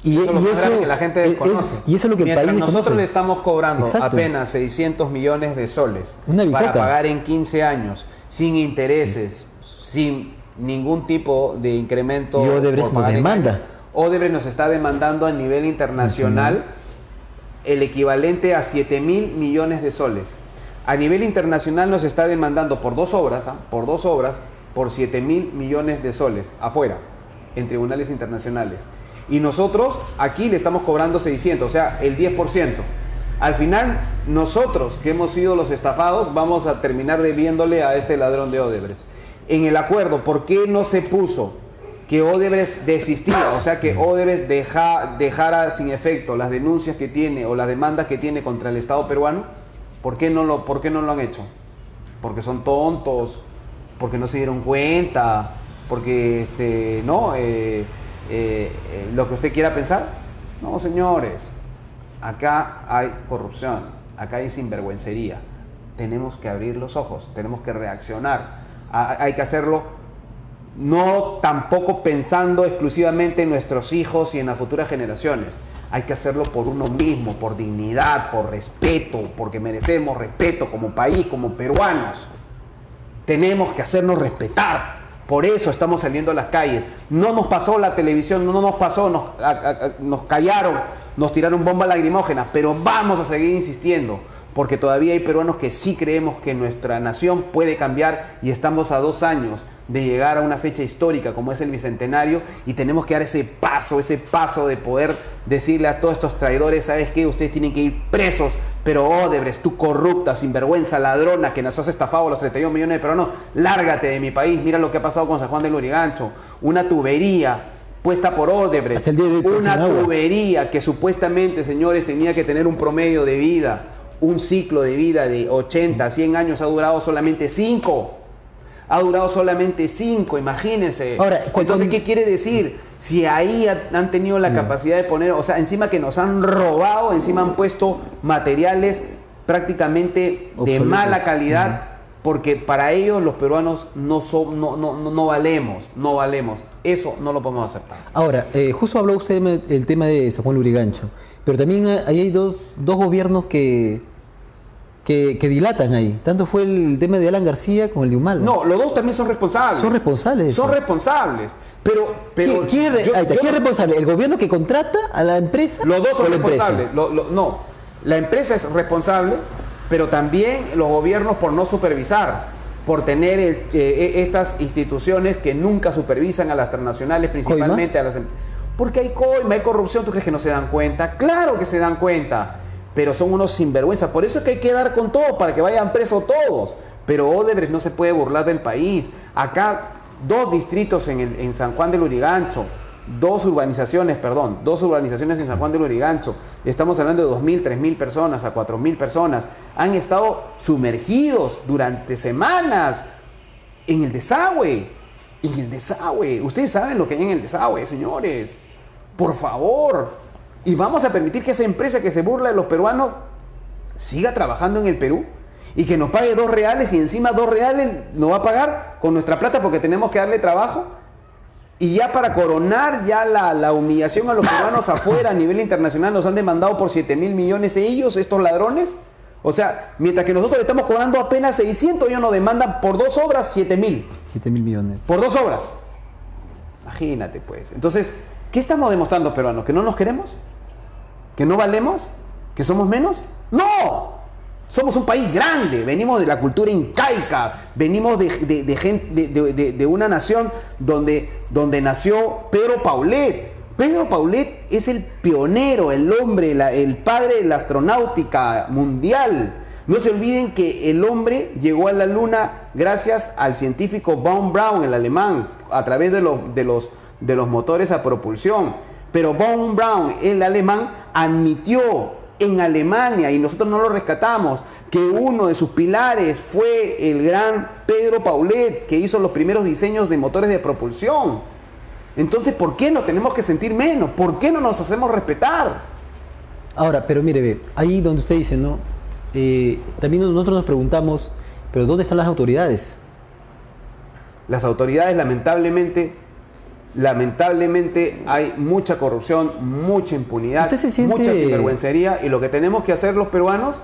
Y eso es lo más grave que la gente desconoce. Y eso es lo que el Mientras país nosotros desconoce. le estamos cobrando Exacto. apenas 600 millones de soles Una bicoca. para pagar en 15 años, sin intereses, sin ningún tipo de incremento. Y Odebrecht por pagar nos en demanda. años. Odebrecht nos está demandando a nivel internacional el equivalente a 7.000 millones de soles. A nivel internacional nos está demandando por dos obras, por 7.000 millones de soles, afuera, en tribunales internacionales. Y nosotros aquí le estamos cobrando 600, o sea, el 10%. Al final, nosotros que hemos sido los estafados, vamos a terminar debiéndole a este ladrón de Odebrecht. En el acuerdo, ¿por qué no se puso que Odebrecht desistiera? O sea, que Odebrecht dejara sin efecto las denuncias que tiene o las demandas que tiene contra el Estado peruano. ¿Por qué no lo han hecho? Porque son tontos, porque no se dieron cuenta, porque lo que usted quiera pensar. No, señores, acá hay corrupción, acá hay sinvergüencería. Tenemos que abrir los ojos, tenemos que reaccionar. Hay que hacerlo no tampoco pensando exclusivamente en nuestros hijos y en las futuras generaciones. Hay que hacerlo por uno mismo, por dignidad, por respeto, porque merecemos respeto como país, como peruanos. Tenemos que hacernos respetar. Por eso estamos saliendo a las calles. No nos pasó la televisión, no nos pasó, nos callaron, nos tiraron bombas lacrimógenas, pero vamos a seguir insistiendo, porque todavía hay peruanos que sí creemos que nuestra nación puede cambiar y estamos a 2 años de llegar a una fecha histórica como es el Bicentenario y tenemos que dar ese paso de poder decirle a todos estos traidores: ¿sabes qué? Ustedes tienen que ir presos, pero Odebrecht, tú corrupta, sinvergüenza, ladrona, que nos has estafado a los 31 millones de peruanos, lárgate de mi país. Mira lo que ha pasado con San Juan del Lurigancho, una tubería puesta por Odebrecht, una tubería que supuestamente, señores, tenía que tener un promedio de vida, un ciclo de vida de 80, 100 años, ha durado solamente 5. Ha durado solamente 5, imagínense. Ahora, entonces, ¿qué quiere decir? Si ahí han tenido la capacidad de poner, o sea, encima que nos han robado, encima han puesto materiales prácticamente de mala calidad, porque para ellos los peruanos no valemos. Eso no lo podemos aceptar. Ahora, justo habló usted del tema de San Juan Lurigancho, pero también ahí hay dos gobiernos que dilatan ahí. Tanto fue el tema de Alan García como el de Humala. No, los dos también son responsables. Son responsables. Son responsables. Pero ¿Quién es responsable? ¿El gobierno que contrata a la empresa? Los dos son o la empresa? responsables. No, la empresa es responsable, pero también los gobiernos por no supervisar, por tener estas instituciones que nunca supervisan a las transnacionales, principalmente a las... Porque hay coima, hay corrupción. ¿Tú crees que no se dan cuenta? Claro que se dan cuenta. Pero son unos sinvergüenza. Por eso es que hay que dar con todo, para que vayan presos todos. Pero Odebrecht no se puede burlar del país. Acá, 2 distritos en San Juan del Lurigancho, 2 urbanizaciones en San Juan del Lurigancho, estamos hablando de 2.000, 3.000 personas a 4.000 personas, han estado sumergidos durante semanas en el desagüe. Ustedes saben lo que hay en el desagüe, señores. Por favor. Y vamos a permitir que esa empresa que se burla de los peruanos siga trabajando en el Perú y que nos pague 2 reales y encima 2 reales nos va a pagar con nuestra plata porque tenemos que darle trabajo. Y ya para coronar ya la humillación a los peruanos afuera a nivel internacional, nos han demandado por 7.000 millones ellos, estos ladrones. O sea, mientras que nosotros le estamos cobrando apenas 600, ellos nos demandan por 2 obras 7.000. 7.000 millones. Por 2 obras. Imagínate pues. Entonces, ¿qué estamos demostrando, peruanos? ¿Que no nos queremos? ¿Que no valemos? ¿Que somos menos? ¡No! Somos un país grande, venimos de la cultura incaica, venimos de una nación donde nació Pedro Paulet. Pedro Paulet es el pionero, el hombre, el padre de la astronáutica mundial. No se olviden que el hombre llegó a la luna gracias al científico von Braun, el alemán, a través de los motores a propulsión. Pero von Braun, el alemán, admitió en Alemania, y nosotros no lo rescatamos, que uno de sus pilares fue el gran Pedro Paulet, que hizo los primeros diseños de motores de propulsión. Entonces, ¿por qué nos tenemos que sentir menos? ¿Por qué no nos hacemos respetar? Ahora, pero mire, ve, ahí donde usted dice, ¿no? También nosotros nos preguntamos, ¿pero dónde están las autoridades? Las autoridades, lamentablemente hay mucha corrupción, mucha impunidad, mucha sinvergüencería, y lo que tenemos que hacer los peruanos,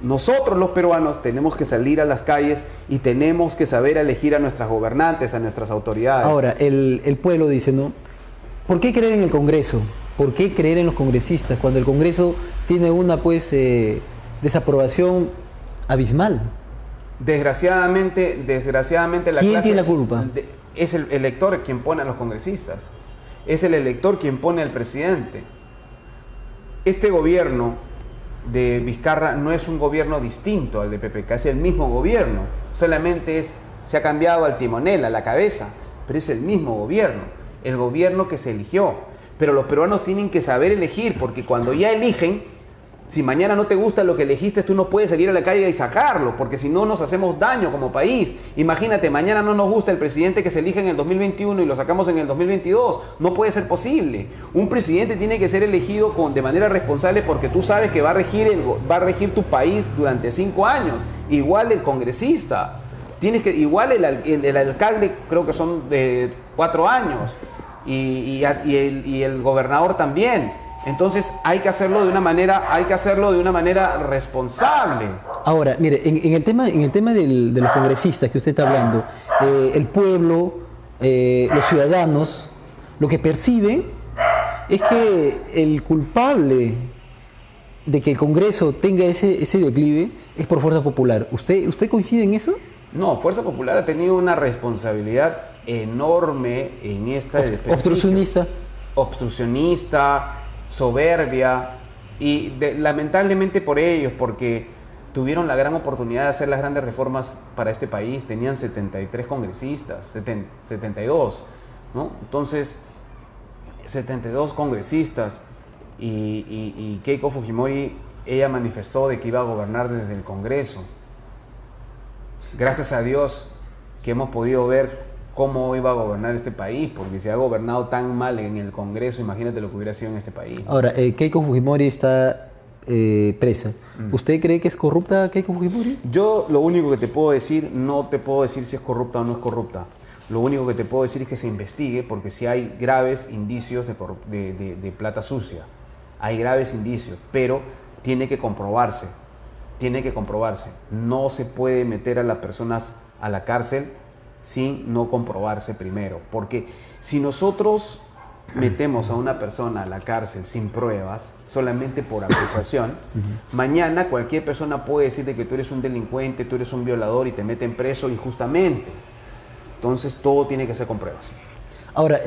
nosotros los peruanos tenemos que salir a las calles y tenemos que saber elegir a nuestras gobernantes, a nuestras autoridades. Ahora, el pueblo dice, ¿no? ¿Por qué creer en el Congreso? ¿Por qué creer en los congresistas cuando el Congreso tiene una desaprobación abismal? Desgraciadamente la ¿Quién tiene la culpa? Es el elector quien pone a los congresistas, es el elector quien pone al presidente. Este gobierno de Vizcarra no es un gobierno distinto al de PPK, es el mismo gobierno, solamente se ha cambiado al timonel, a la cabeza, pero es el mismo gobierno, el gobierno que se eligió. Pero los peruanos tienen que saber elegir, porque cuando ya eligen, si mañana no te gusta lo que elegiste, tú no puedes salir a la calle y sacarlo, porque si no nos hacemos daño como país. Imagínate, mañana no nos gusta el presidente que se elige en el 2021 y lo sacamos en el 2022. No puede ser posible. Un presidente tiene que ser elegido de manera responsable, porque tú sabes que va a regir tu país durante 5 años. Igual el congresista. Igual el alcalde, creo que son de 4 años. Y el gobernador también. Entonces hay que hacerlo de una manera responsable. Ahora, mire, en el tema de los congresistas que usted está hablando, el pueblo, los ciudadanos, lo que perciben es que el culpable de que el Congreso tenga ese declive es por Fuerza Popular. ¿Usted coincide en eso? No, Fuerza Popular ha tenido una responsabilidad enorme en esta... Obstruccionista, soberbia, y lamentablemente por ellos, porque tuvieron la gran oportunidad de hacer las grandes reformas para este país. Tenían 73 congresistas, 72, ¿no? Entonces, 72 congresistas, y Keiko Fujimori, ella manifestó de que iba a gobernar desde el Congreso. Gracias a Dios que hemos podido ver cómo iba a gobernar este país, porque si ha gobernado tan mal en el Congreso, imagínate lo que hubiera sido en este país. Ahora, Keiko Fujimori está presa. ¿Usted cree que es corrupta Keiko Fujimori? Yo lo único que te puedo decir, no te puedo decir si es corrupta o no es corrupta. Lo único que te puedo decir es que se investigue, porque si hay graves indicios de plata sucia. Hay graves indicios, pero tiene que comprobarse. No se puede meter a las personas a la cárcel sin no comprobarse primero, porque si nosotros metemos a una persona a la cárcel sin pruebas, solamente por acusación, mañana cualquier persona puede decirte que tú eres un delincuente, tú eres un violador, y te meten preso injustamente. Entonces todo tiene que ser con pruebas. Ahora,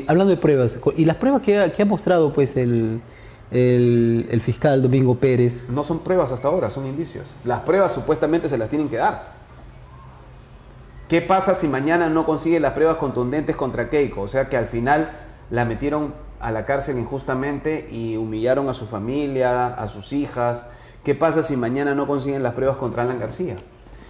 hablando de pruebas, y las pruebas que ha mostrado pues el el fiscal Domingo Pérez. No son pruebas hasta ahora, son indicios. Las pruebas supuestamente se las tienen que dar. ¿Qué pasa si mañana no consigue las pruebas contundentes contra Keiko? O sea que al final la metieron a la cárcel injustamente y humillaron a su familia, a sus hijas. ¿Qué pasa si mañana no consiguen las pruebas contra Alan García?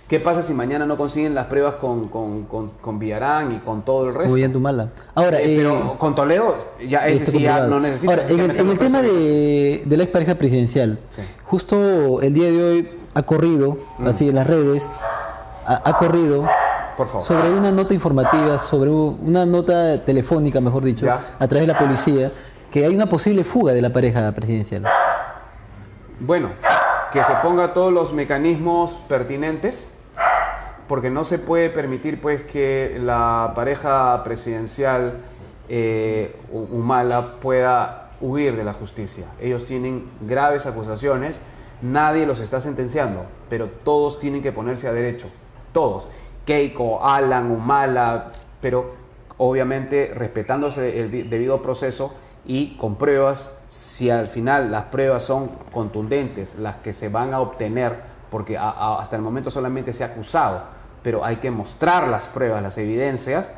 ¿Qué pasa si mañana no consiguen las pruebas con Villarán y con todo el resto? Mala. Ahora, pero con Toledo, ya ese sí ya no necesita. Ahora, en el tema de la expareja presidencial, sí. Justo el día de hoy ha corrido, así en las redes, ha corrido por favor, sobre una nota informativa, sobre una nota telefónica, mejor dicho, ya, a través de la policía, que hay una posible fuga de la pareja presidencial. Bueno, que se ponga todos los mecanismos pertinentes, porque no se puede permitir pues que la pareja presidencial Humala pueda huir de la justicia. Ellos tienen graves acusaciones, nadie los está sentenciando, pero todos tienen que ponerse a derecho, todos. Keiko, Alan, Humala, pero obviamente respetándose el debido proceso y con pruebas. Si al final las pruebas son contundentes, las que se van a obtener, porque hasta el momento solamente se ha acusado, pero hay que mostrar las pruebas, las evidencias,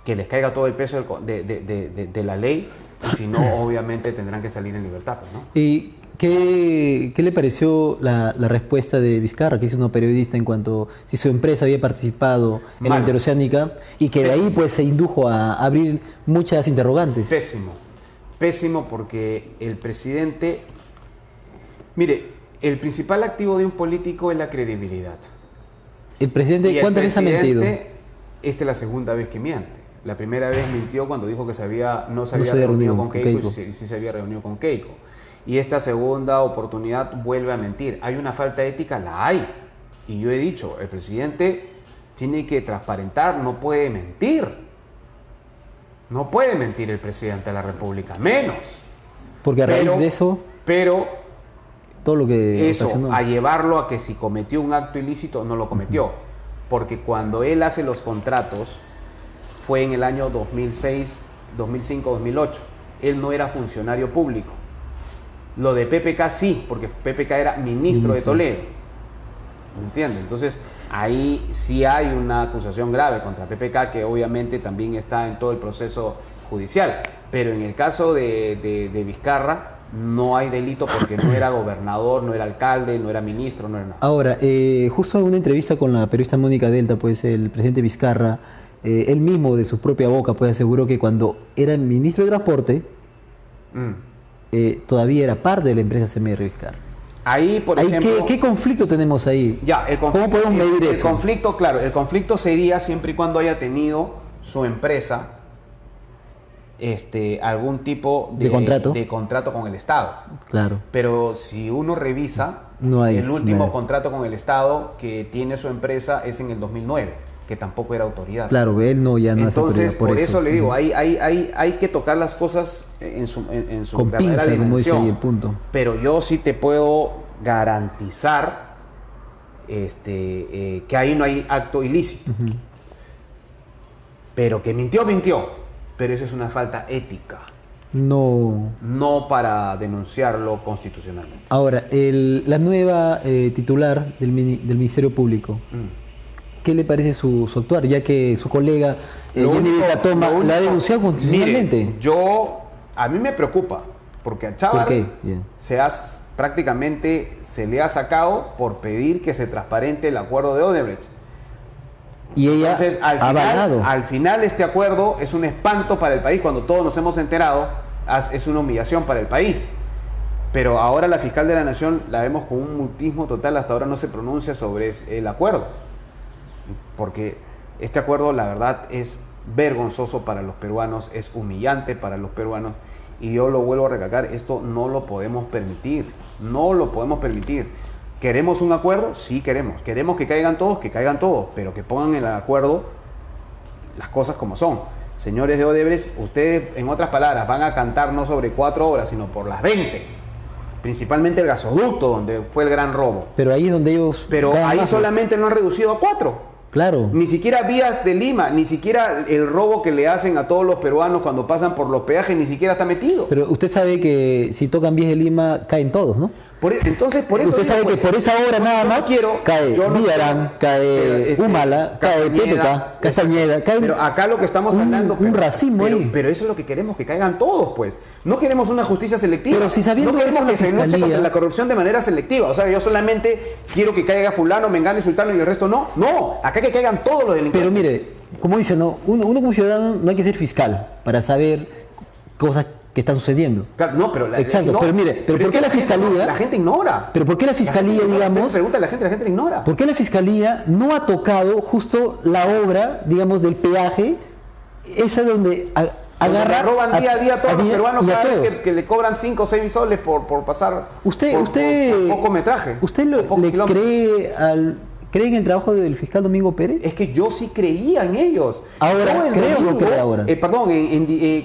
que les caiga todo el peso de la ley, y si no, obviamente tendrán que salir en libertad, pues, ¿no? ¿Y qué le pareció la respuesta de Vizcarra, que es una periodista, en cuanto si su empresa había participado en la interoceánica, y que de ahí pues se indujo a abrir muchas interrogantes? Pésimo, porque el presidente... Mire, el principal activo de un político es la credibilidad. ¿El presidente cuántas veces ha mentido? Esta es la segunda vez que miente. La primera vez mintió cuando dijo que no se había reunido con Keiko, y sí se había reunido con Keiko. Y esta segunda oportunidad vuelve a mentir. ¿Hay una falta ética? La hay. Y yo he dicho, el presidente tiene que transparentar, no puede mentir. No puede mentir el presidente de la República, menos. Porque a raíz de eso... Pero todo lo que eso, ocasionó, a llevarlo a que si cometió un acto ilícito, no lo cometió. Porque cuando él hace los contratos, fue en el año 2006, 2005, 2008. Él no era funcionario público. Lo de PPK sí, porque PPK era ministro de Toledo. ¿Me entiendes? Entonces, ahí sí hay una acusación grave contra PPK, que obviamente también está en todo el proceso judicial. Pero en el caso de Vizcarra, no hay delito porque no era gobernador, no era alcalde, no era ministro, no era nada. Ahora, justo en una entrevista con la periodista Mónica Delta, pues el presidente Vizcarra, él mismo de su propia boca pues aseguró que cuando era ministro de Transporte, todavía era parte de la empresa CMR Vizcarra. Ahí, por ejemplo... ¿Qué conflicto tenemos ahí? ¿Cómo podemos medir eso? El conflicto, claro, el conflicto sería siempre y cuando haya tenido su empresa algún tipo de contrato con el Estado. Claro. Pero si uno revisa, el último contrato con el Estado que tiene su empresa es en el 2009, que tampoco era autoridad. Claro, él ya no es autoridad. Entonces, por eso le digo, hay que tocar las cosas en su con verdadera pinza, dimensión. como dice ahí el punto. Pero yo sí te puedo garantizar que ahí no hay acto ilícito. Pero que mintió. Pero eso es una falta ética. No para denunciarlo constitucionalmente. Ahora, la nueva titular del Ministerio Público, ¿qué le parece su actuar? Ya que su colega la ha denunciado constitucionalmente. Mire, a mí me preocupa, porque a Chávez prácticamente se le ha sacado por pedir que se transparente el acuerdo de Odebrecht. Y ella entonces, al final este acuerdo es un espanto para el país. Cuando todos nos hemos enterado, es una humillación para el país. Pero ahora la fiscal de la Nación la vemos con un mutismo total. Hasta ahora no se pronuncia sobre el acuerdo, porque este acuerdo, la verdad, es vergonzoso para los peruanos, es humillante para los peruanos. Y yo lo vuelvo a recalcar, esto no lo podemos permitir. ¿Queremos un acuerdo? Sí queremos. ¿Queremos que caigan todos? Que caigan todos, pero que pongan en el acuerdo las cosas como son. Señores de Odebrecht, ustedes, en otras palabras, van a cantar no sobre 4 horas, sino por las 20. Principalmente el gasoducto, donde fue el gran robo. Pero ahí es donde ellos... Pero ahí solamente lo han reducido a 4. Claro. Ni siquiera vías de Lima, ni siquiera el robo que le hacen a todos los peruanos cuando pasan por los peajes, ni siquiera está metido. Pero usted sabe que si tocan vías de Lima, caen todos, ¿no? Entonces, por eso usted digo, sabe pues, que por esa obra nada más cae Villarán, cae Humala, cae PPK, Castañeda, cae... Pero acá lo que estamos hablando... Un racimo ahí. Pero eso es lo que queremos, que caigan todos, pues. No queremos una justicia selectiva. Pero si sabiendo no queremos eso, que se luche contra la corrupción de manera selectiva. O sea, yo solamente quiero que caiga fulano, mengano y sultano y el resto no. No, acá que caigan todos los delincuentes. Pero mire, como dice, ¿no? Uno como ciudadano no hay que ser fiscal para saber cosas que están sucediendo. Claro, no, pero... Exacto, no, pero mire, pero ¿por qué la fiscalía... La gente ignora. Pero ¿por qué la fiscalía, digamos... Pregunta a la gente la ignora. ¿Por qué la fiscalía no ha tocado justo la obra, digamos, del peaje, esa donde agarra... roban día a día a todos los peruanos cada vez todos. que le cobran 5 o 6 soles por pasar Usted por poco metraje. ¿Usted cree en el trabajo del fiscal Domingo Pérez? Es que yo sí creía en ellos. Ahora, creo que cree ahora. Perdón,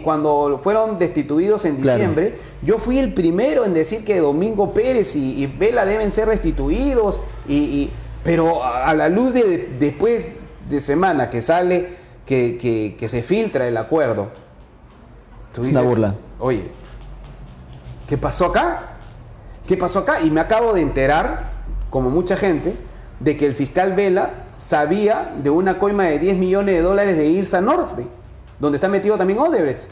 cuando fueron destituidos en diciembre, yo fui el primero en decir que Domingo Pérez y Vela deben ser restituidos, pero a la luz de después de semana que sale, que se filtra el acuerdo, tú dices, es una burla. Oye, ¿qué pasó acá? ¿Qué pasó acá? Y me acabo de enterar, como mucha gente, de que el fiscal Vela sabía de una coima de $10 millones de IRSA Norte, donde está metido también Odebrecht.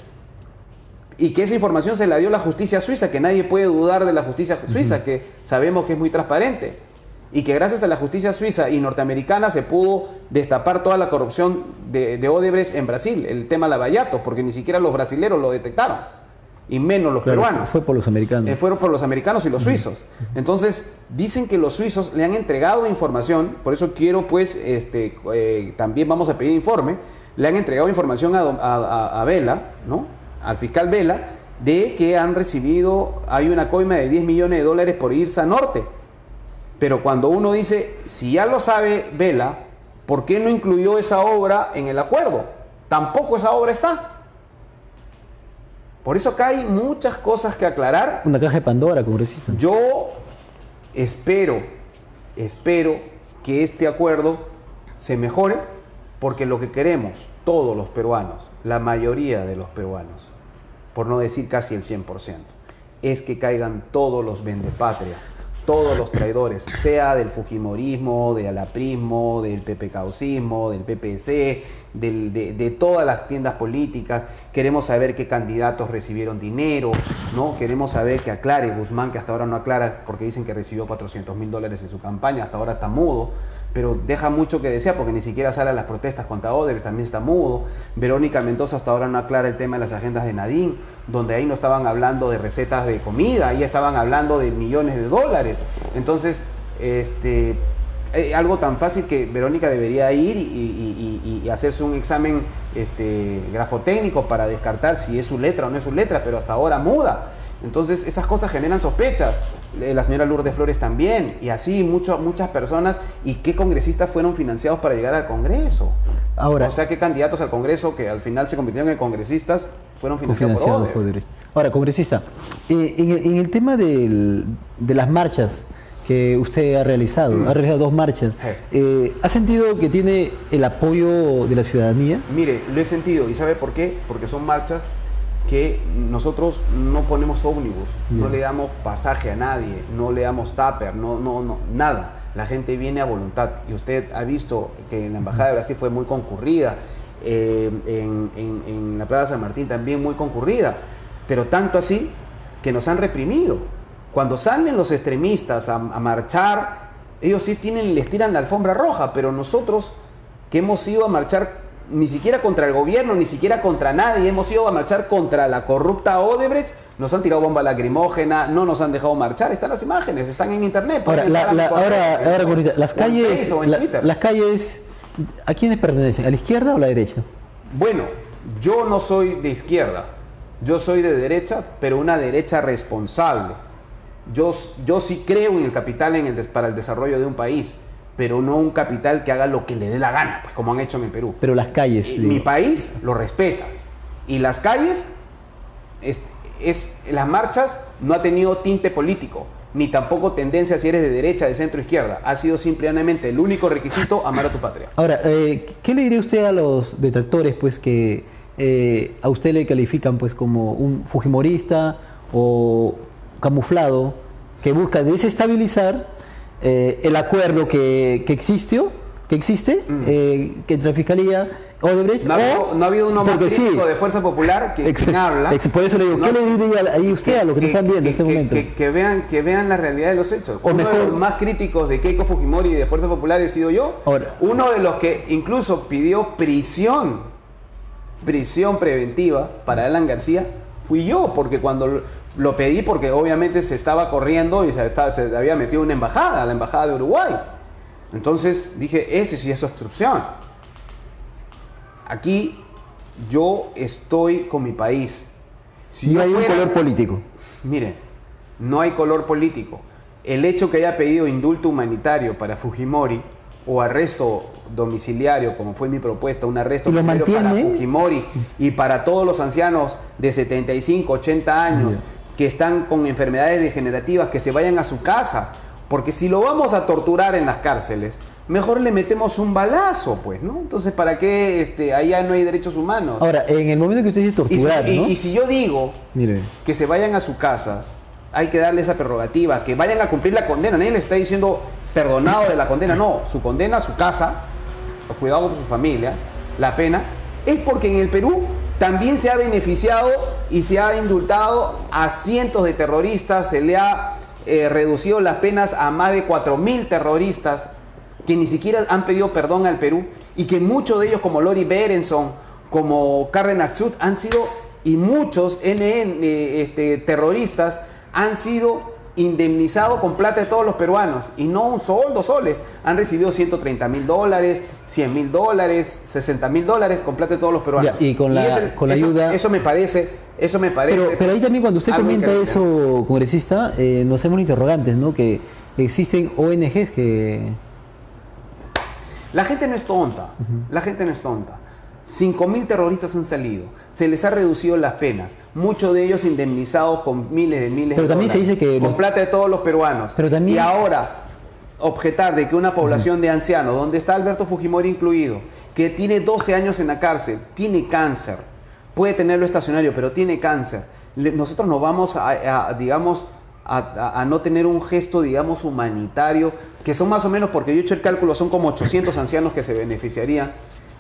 Y que esa información se la dio la justicia suiza, que nadie puede dudar de la justicia suiza, que sabemos que es muy transparente. Y que gracias a la justicia suiza y norteamericana se pudo destapar toda la corrupción de Odebrecht en Brasil, el tema Lavallato, porque ni siquiera los brasileros lo detectaron. Y menos los peruanos. Fue por los americanos. Fueron por los americanos y los suizos. Entonces, dicen que los suizos le han entregado información, por eso quiero pues, también vamos a pedir informe, le han entregado información a Vela, ¿no? Al fiscal Vela, de que han recibido, hay una coima de $10 millones por IRSA Norte. Pero cuando uno dice, si ya lo sabe Vela, ¿por qué no incluyó esa obra en el acuerdo? Tampoco esa obra está. Por eso acá hay muchas cosas que aclarar. Una caja de Pandora, congresista. Yo espero que este acuerdo se mejore, porque lo que queremos todos los peruanos, la mayoría de los peruanos, por no decir casi el 100%, es que caigan todos los vendepatria, todos los traidores, sea del fujimorismo, del alaprismo, del PPK-usismo, del PPC, de todas las tiendas políticas. Queremos saber qué candidatos recibieron dinero, ¿no? Queremos saber que aclare Guzmán, que hasta ahora no aclara porque dicen que recibió $400.000 en su campaña, hasta ahora está mudo, pero deja mucho que desear porque ni siquiera sale a las protestas contra Odebrecht, también está mudo. Verónica Mendoza hasta ahora no aclara el tema de las agendas de Nadine, donde ahí no estaban hablando de recetas de comida, ahí estaban hablando de millones de dólares. Entonces, algo tan fácil que Verónica debería ir y hacerse un examen grafotécnico para descartar si es su letra o no es su letra, pero hasta ahora muda. Entonces esas cosas generan sospechas. La señora Lourdes Flores también, y así muchas personas. ¿Y qué congresistas fueron financiados para llegar al Congreso? Ahora, o sea, qué candidatos al Congreso que al final se convirtieron en congresistas fueron financiados por Odebrecht. Ahora, congresista, en el tema de las marchas que usted ha realizado 2 marchas, ¿ha sentido que tiene el apoyo de la ciudadanía? Mire, lo he sentido, ¿y sabe por qué? Porque son marchas que nosotros no ponemos ómnibus, no le damos pasaje a nadie, no le damos tupper, no, nada. La gente viene a voluntad, y usted ha visto que en la Embajada de Brasil fue muy concurrida, en la Plaza San Martín también muy concurrida, pero tanto así que nos han reprimido. Cuando salen los extremistas a marchar, ellos sí les tiran la alfombra roja, pero nosotros que hemos ido a marchar ni siquiera contra el gobierno, ni siquiera contra nadie, hemos ido a marchar contra la corrupta Odebrecht, nos han tirado bomba lacrimógena, no nos han dejado marchar, están las imágenes, están en internet. Ahora, las calles, ¿a quiénes pertenecen? ¿A la izquierda o a la derecha? Bueno, yo no soy de izquierda, yo soy de derecha, pero una derecha responsable. Yo sí creo en el capital para el desarrollo de un país, pero no un capital que haga lo que le dé la gana, pues como han hecho en el Perú. Pero las calles... Mi país lo respetas. Y las calles, las marchas no ha tenido tinte político. ni tampoco tendencia si eres de derecha, de centro, izquierda. Ha sido simplemente el único requisito, amar a tu patria. Ahora, ¿qué le diría usted a los detractores pues que a usted le califican pues como un fujimorista o camuflado que busca desestabilizar el acuerdo que existe entre la Fiscalía Odebrecht? No ha habido uno más crítico de Fuerza Popular quien habla. Por eso le digo, ¿qué le diría ahí usted a lo que están viendo en este momento? Que vean la realidad de los hechos. Uno de los más críticos de Keiko Fujimori y de Fuerza Popular he sido yo. Ahora, uno de los que incluso pidió prisión preventiva para Alan García fui yo, porque cuando lo pedí, porque obviamente se estaba corriendo y se había metido una embajada, la embajada de Uruguay. Entonces dije, ese sí es obstrucción. Aquí yo estoy con mi país. Si no hay un color político. Miren, no hay color político. El hecho que haya pedido indulto humanitario para Fujimori o arresto domiciliario, como fue mi propuesta, un arresto domiciliario para Fujimori y para todos los ancianos de 75, 80 años que están con enfermedades degenerativas, que se vayan a su casa. Porque si lo vamos a torturar en las cárceles, mejor le metemos un balazo, pues, ¿no? Entonces, ¿para qué allá no hay derechos humanos? Ahora, en el momento que usted dice torturar, ¿no? Y si yo digo que se vayan a sus casas, hay que darle esa prerrogativa, que vayan a cumplir la condena. Nadie les está diciendo perdonado de la condena, no. Su condena a su casa, cuidado con su familia, la pena, es porque en el Perú también se ha beneficiado y se ha indultado a cientos de terroristas, se le ha reducido las penas a más de 4.000 terroristas que ni siquiera han pedido perdón al Perú y que muchos de ellos, como Lori Berenson, como Cárdenas Chut, han sido, y muchos terroristas han sido indemnizados con plata de todos los peruanos, y no un sol, 2 soles, han recibido $130.000, $100.000, $60.000 con plata de todos los peruanos. Ya, y con la ayuda... Eso me parece... Pero ahí también cuando usted comenta eso, congresista, nos hacemos interrogantes, ¿no? Que existen ONGs que... La gente no es tonta, la gente no es tonta. 5.000 terroristas han salido, se les ha reducido las penas, muchos de ellos indemnizados con miles de pero también dólares, se dice que con plata de todos los peruanos. Pero también... Y ahora, objetar de que una población de ancianos, donde está Alberto Fujimori incluido, que tiene 12 años en la cárcel, tiene cáncer, puede tenerlo estacionario, pero tiene cáncer, nosotros nos vamos a no tener un gesto, digamos, humanitario, que son más o menos, porque yo he hecho el cálculo, son como 800 ancianos que se beneficiarían,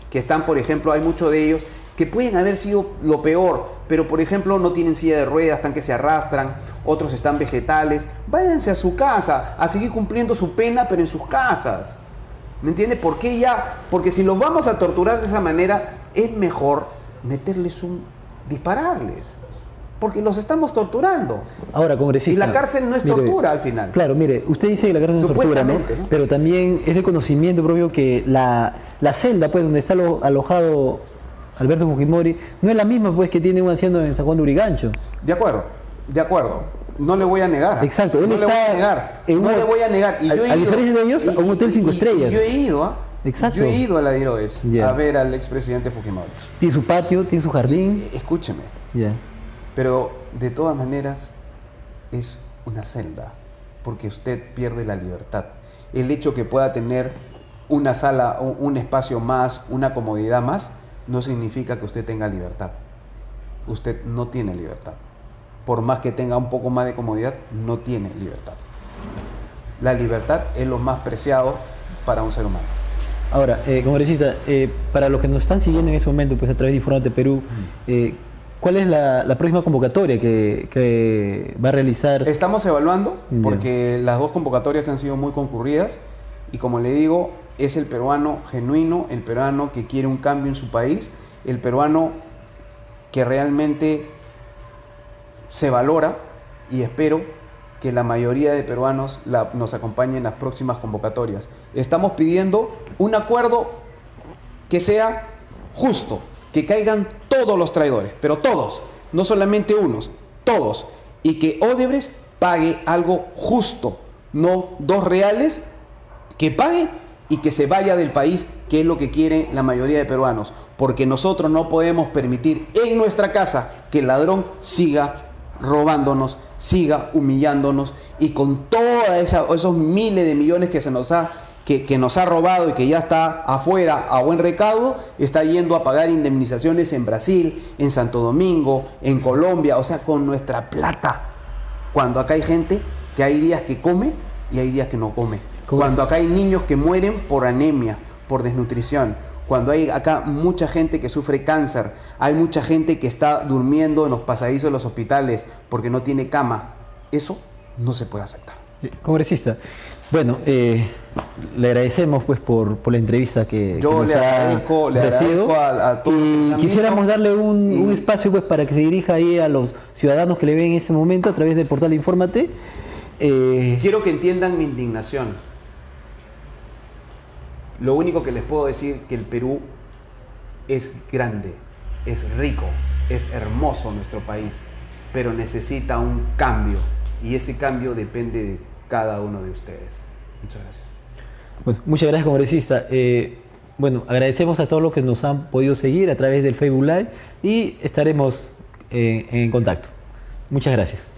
que están, por ejemplo, hay muchos de ellos que pueden haber sido lo peor, pero por ejemplo no tienen silla de ruedas, están que se arrastran, otros están vegetales. Váyanse a su casa a seguir cumpliendo su pena, pero en sus casas. ¿Me entiende? ¿Por qué ya? Porque si los vamos a torturar de esa manera, es mejor dispararles. Porque los estamos torturando. Ahora, congresista... Y la cárcel no es tortura al final. Claro, mire, usted dice que la cárcel no es tortura, ¿no? Pero también es de conocimiento propio que la celda, pues, donde está alojado Alberto Fujimori, no es la misma, pues, que tiene un anciano en San Juan de Urigancho. De acuerdo. No le voy a negar. Exacto. No le voy a negar. No le voy a negar. Y yo a diferencia de ellos, a un hotel 5 estrellas. Yo he ido, Exacto. Yo he ido a la Diroes a ver al expresidente Fujimori. Tiene su patio, tiene su jardín. Escúcheme. Pero de todas maneras es una celda, porque usted pierde la libertad. El hecho que pueda tener una sala, un espacio más, una comodidad más, no significa que usted tenga libertad. Usted no tiene libertad. Por más que tenga un poco más de comodidad, no tiene libertad. La libertad es lo más preciado para un ser humano. Ahora, congresista, para los que nos están siguiendo en ese momento, pues a través de Infórmate Perú, ¿cuál es la próxima convocatoria que va a realizar? Estamos evaluando, porque las 2 convocatorias han sido muy concurridas, y como le digo, es el peruano genuino, el peruano que quiere un cambio en su país, el peruano que realmente se valora, y espero que la mayoría de peruanos nos acompañen en las próximas convocatorias. Estamos pidiendo un acuerdo que sea justo, que caigan todos los traidores, pero todos, no solamente unos, todos, y que Odebrecht pague algo justo, no 2 reales, que pague y que se vaya del país, que es lo que quiere la mayoría de peruanos, porque nosotros no podemos permitir en nuestra casa que el ladrón siga robándonos, siga humillándonos y con esos miles de millones que nos ha robado y que ya está afuera a buen recaudo, está yendo a pagar indemnizaciones en Brasil, en Santo Domingo, en Colombia, o sea, con nuestra plata. Cuando acá hay gente que hay días que come y hay días que no come. Cuando acá hay niños que mueren por anemia, por desnutrición. Cuando hay acá mucha gente que sufre cáncer, hay mucha gente que está durmiendo en los pasadizos de los hospitales porque no tiene cama. Eso no se puede aceptar. Congresista, bueno, le agradecemos pues por la entrevista que yo nos le agradezco a todos. Y quisiéramos darle un espacio pues para que se dirija ahí a los ciudadanos que le ven en ese momento a través del portal Infórmate. Quiero que entiendan mi indignación. Lo único que les puedo decir que el Perú es grande, es rico, es hermoso nuestro país, pero necesita un cambio y ese cambio depende de cada uno de ustedes. Muchas gracias. Bueno, muchas gracias, congresista. Bueno, agradecemos a todos los que nos han podido seguir a través del Facebook Live y estaremos en contacto. Muchas gracias.